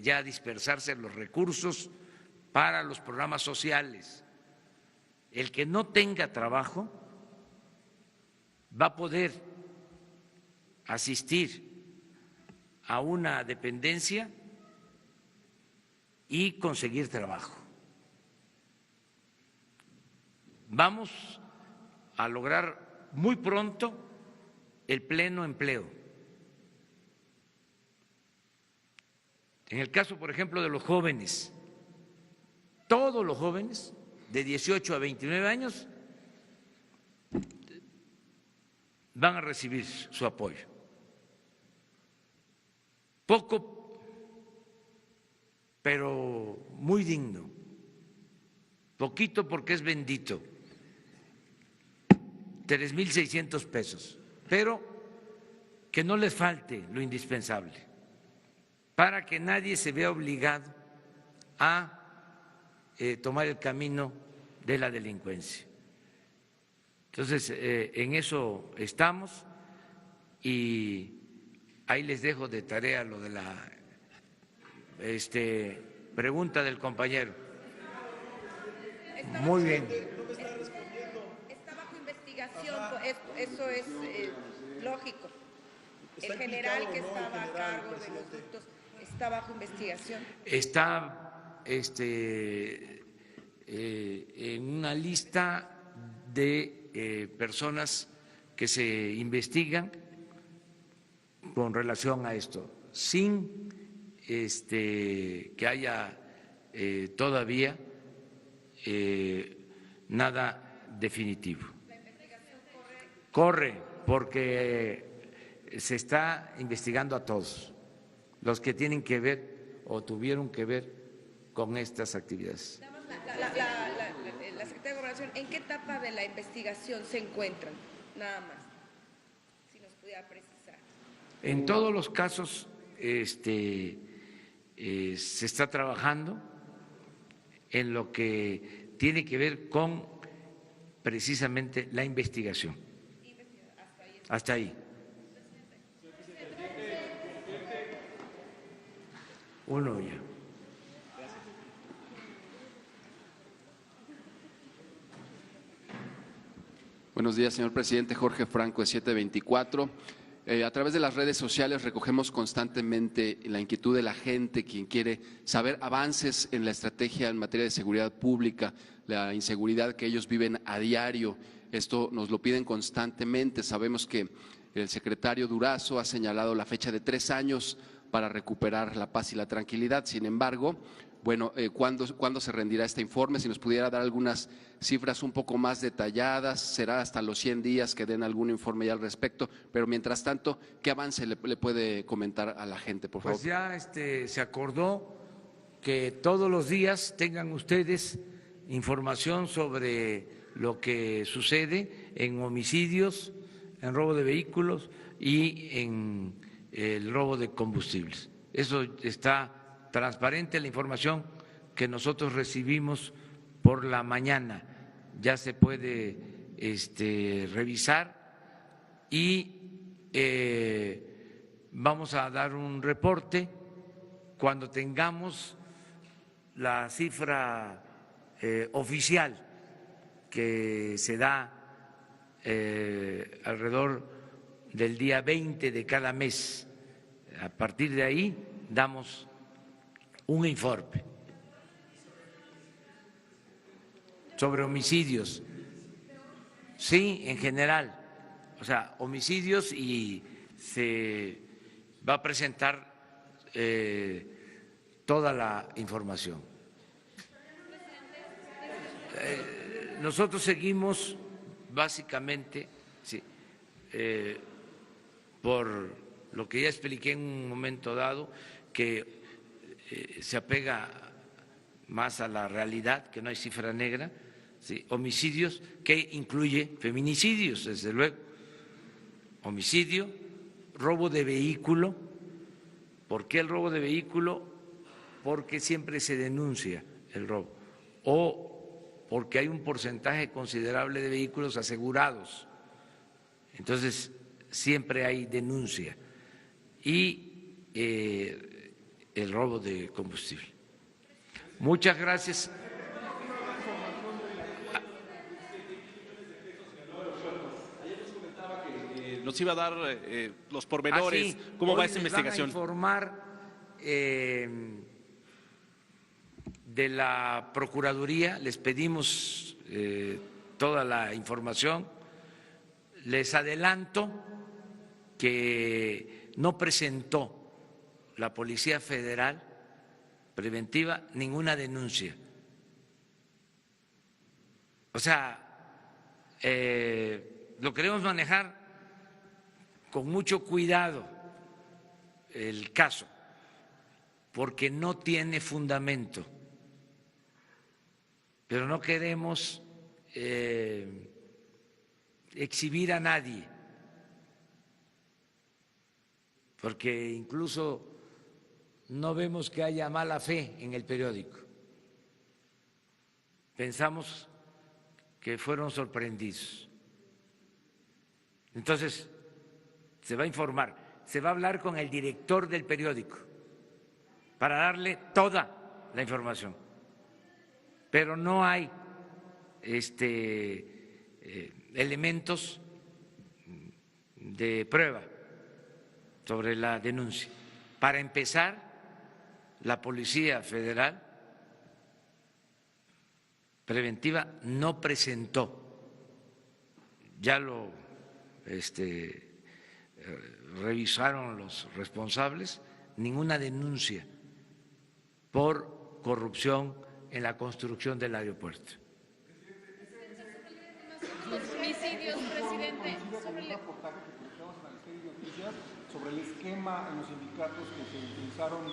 ya a dispersarse los recursos para los programas sociales. El que no tenga trabajo va a poder asistir a una dependencia y conseguir trabajo. Vamos a lograr muy pronto el pleno empleo. En el caso, por ejemplo, de los jóvenes, todos los jóvenes de 18 a 29 años van a recibir su apoyo. Poco, pero muy digno. Poquito porque es bendito. 3,600 pesos, pero que no les falte lo indispensable, para que nadie se vea obligado a tomar el camino de la delincuencia. Entonces, en eso estamos y ahí les dejo de tarea lo de la pregunta del compañero. Muy bien. Está bajo investigación, eso es lógico. El general que estaba a cargo de los ductos está bajo investigación. Está en una lista de personas que se investigan con relación a esto, sin que haya todavía nada definitivo. ¿La investigación corre porque se está investigando a todos los que tienen que ver o tuvieron que ver con estas actividades. La Secretaría de Gobernación, ¿en qué etapa de la investigación se encuentran? Nada más, si nos pudiera precisar. En todos los casos se está trabajando en lo que tiene que ver con precisamente la investigación. Hasta ahí. Uno ya. Buenos días, señor presidente. Jorge Franco, de 724. A través de las redes sociales recogemos constantemente la inquietud de la gente, quien quiere saber avances en la estrategia en materia de seguridad pública, la inseguridad que ellos viven a diario. Esto nos lo piden constantemente. Sabemos que el secretario Durazo ha señalado la fecha de 3 años para recuperar la paz y la tranquilidad. Sin embargo, bueno, ¿cuándo se rendirá este informe? Si nos pudiera dar algunas cifras un poco más detalladas, será hasta los 100 días que den algún informe ya al respecto, pero mientras tanto, ¿qué avance le puede comentar a la gente, por favor? Pues ya se acordó que todos los días tengan ustedes información sobre lo que sucede en homicidios, en robo de vehículos y en el robo de combustibles. Eso está transparente, la información que nosotros recibimos por la mañana ya se puede revisar y vamos a dar un reporte cuando tengamos la cifra oficial que se da alrededor del día 20 de cada mes. A partir de ahí damos un informe sobre homicidios. Sí, en general, o sea, homicidios, y se va a presentar toda la información. Nosotros seguimos básicamente, sí, por lo que ya expliqué en un momento dado, que se apega más a la realidad, que no hay cifra negra, ¿sí? Homicidios, que incluye feminicidios, desde luego, homicidio, robo de vehículo. ¿Por qué el robo de vehículo? Porque siempre se denuncia el robo, o porque hay un porcentaje considerable de vehículos asegurados, entonces siempre hay denuncia, y el robo de combustible. Muchas gracias. Nos iba a dar los pormenores, sí, cómo va hoy esta les investigación. Van a informar de la Procuraduría, les pedimos toda la información. Les adelanto que no presentó la Policía Federal Preventiva ninguna denuncia. O sea, lo queremos manejar con mucho cuidado el caso, porque no tiene fundamento, pero no queremos exhibir a nadie, porque incluso no vemos que haya mala fe en el periódico. Pensamos que fueron sorprendidos. Entonces, se va a informar, se va a hablar con el director del periódico para darle toda la información, pero no hay elementos de prueba sobre la denuncia. Para empezar, la Policía Federal Preventiva no presentó, ya lo revisaron los responsables, ninguna denuncia por corrupción en la construcción del aeropuerto. Los homicidios, presidente. Sobre el esquema en los sindicatos que se utilizaron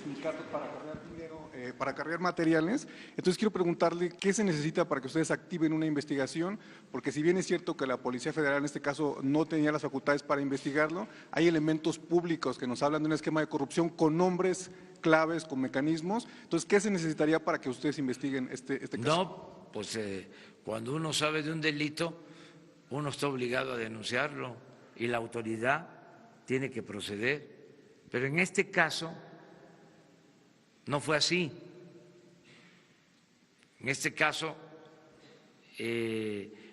sindicatos para cargar dinero, para cargar materiales. Entonces quiero preguntarle qué se necesita para que ustedes activen una investigación, porque si bien es cierto que la Policía Federal en este caso no tenía las facultades para investigarlo, hay elementos públicos que nos hablan de un esquema de corrupción con nombres claves, con mecanismos. Entonces, ¿qué se necesitaría para que ustedes investiguen este caso? No, pues cuando uno sabe de un delito, uno está obligado a denunciarlo y la autoridad tiene que proceder, pero en este caso no fue así. En este caso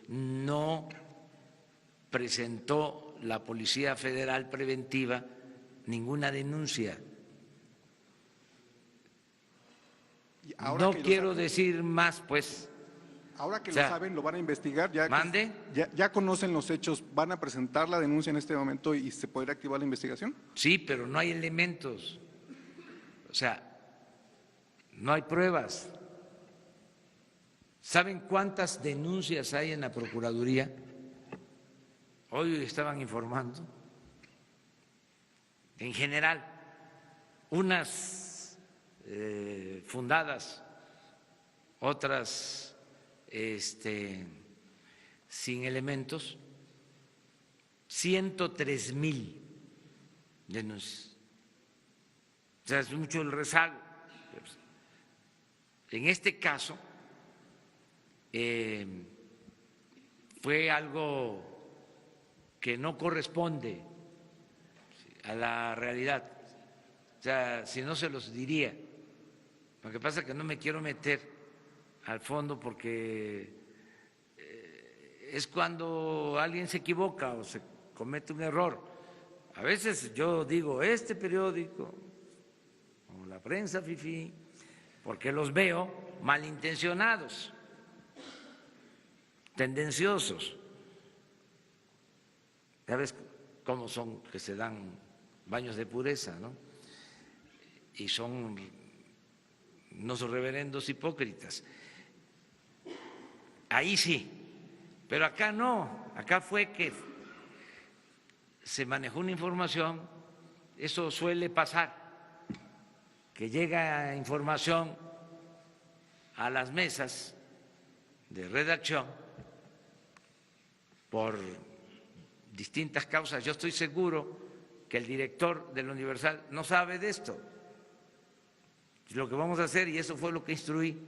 no presentó la Policía Federal Preventiva ninguna denuncia. No quiero decir más, pues. Ahora que lo saben, lo van a investigar, ya conocen los hechos, ¿van a presentar la denuncia en este momento y se podrá activar la investigación? Sí, pero no hay elementos, o sea, no hay pruebas. ¿Saben cuántas denuncias hay en la Procuraduría? Hoy estaban informando, en general, unas fundadas, otras sin elementos, 103,000 denuncias. O sea, es mucho el rezago. En este caso fue algo que no corresponde a la realidad. O sea, si no se los diría, Lo que pasa es que no me quiero meter al fondo porque es cuando alguien se equivoca o se comete un error. A veces yo digo, este periódico o la prensa fifí, porque los veo malintencionados, tendenciosos. Ya ves cómo son, que se dan baños de pureza, ¿no? Y son unos reverendos hipócritas. Ahí sí, pero acá no, acá fue que se manejó una información, eso suele pasar, que llega información a las mesas de redacción por distintas causas. Yo estoy seguro que el director del Universal no sabe de esto. Lo que vamos a hacer, y eso fue lo que instruí,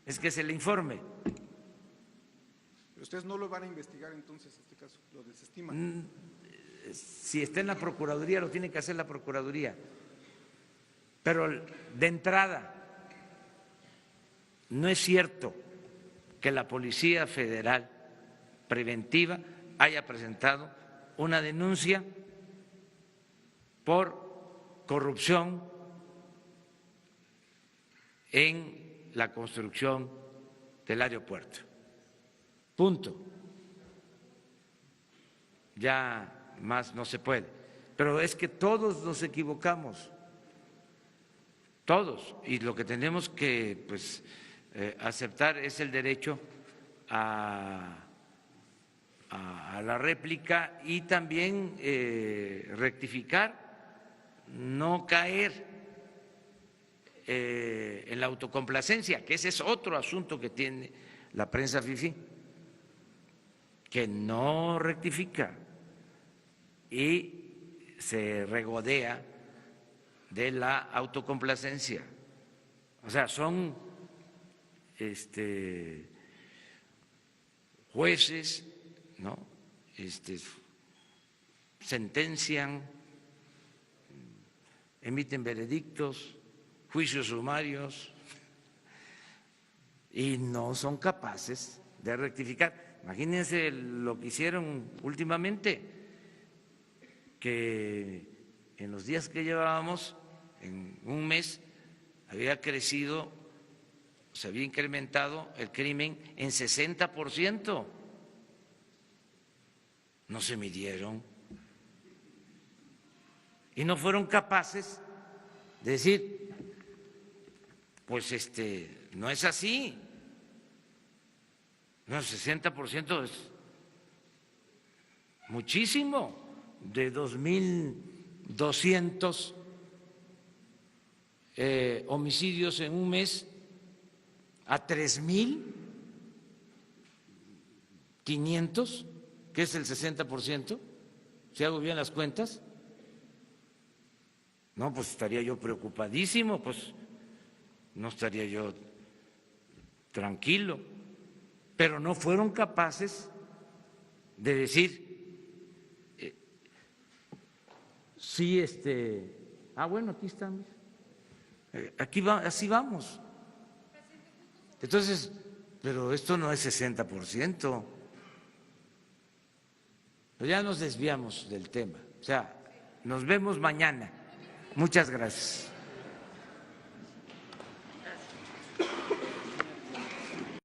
es que se le informe. Pero ustedes no lo van a investigar entonces, este caso, lo desestiman. Si está en la Procuraduría, lo tiene que hacer la Procuraduría. Pero de entrada, no es cierto que la Policía Federal Preventiva haya presentado una denuncia por corrupción en la construcción del aeropuerto. Punto. Ya más no se puede. Pero es que todos nos equivocamos, todos, y lo que tenemos que aceptar es el derecho a la réplica y también rectificar, no caer en la autocomplacencia, que ese es otro asunto que tiene la prensa fifí, que no rectifica y se regodea de la autocomplacencia. O sea, son jueces, ¿no? Sentencian, emiten veredictos, juicios sumarios y no son capaces de rectificar. Imagínense lo que hicieron últimamente, que en los días que llevábamos, en un mes, había crecido, se había incrementado el crimen en 60%. No se midieron y no fueron capaces de decir, pues no es así. No, 60% es muchísimo. De 2.200 homicidios en un mes a 3.500, que es el 60%, si hago bien las cuentas. No, pues estaría yo preocupadísimo, pues no estaría yo tranquilo. Pero no fueron capaces de decir, sí, bueno, aquí estamos, aquí va, así vamos. Entonces, pero esto no es 60%. Pero ya nos desviamos del tema. O sea, nos vemos mañana. Muchas gracias.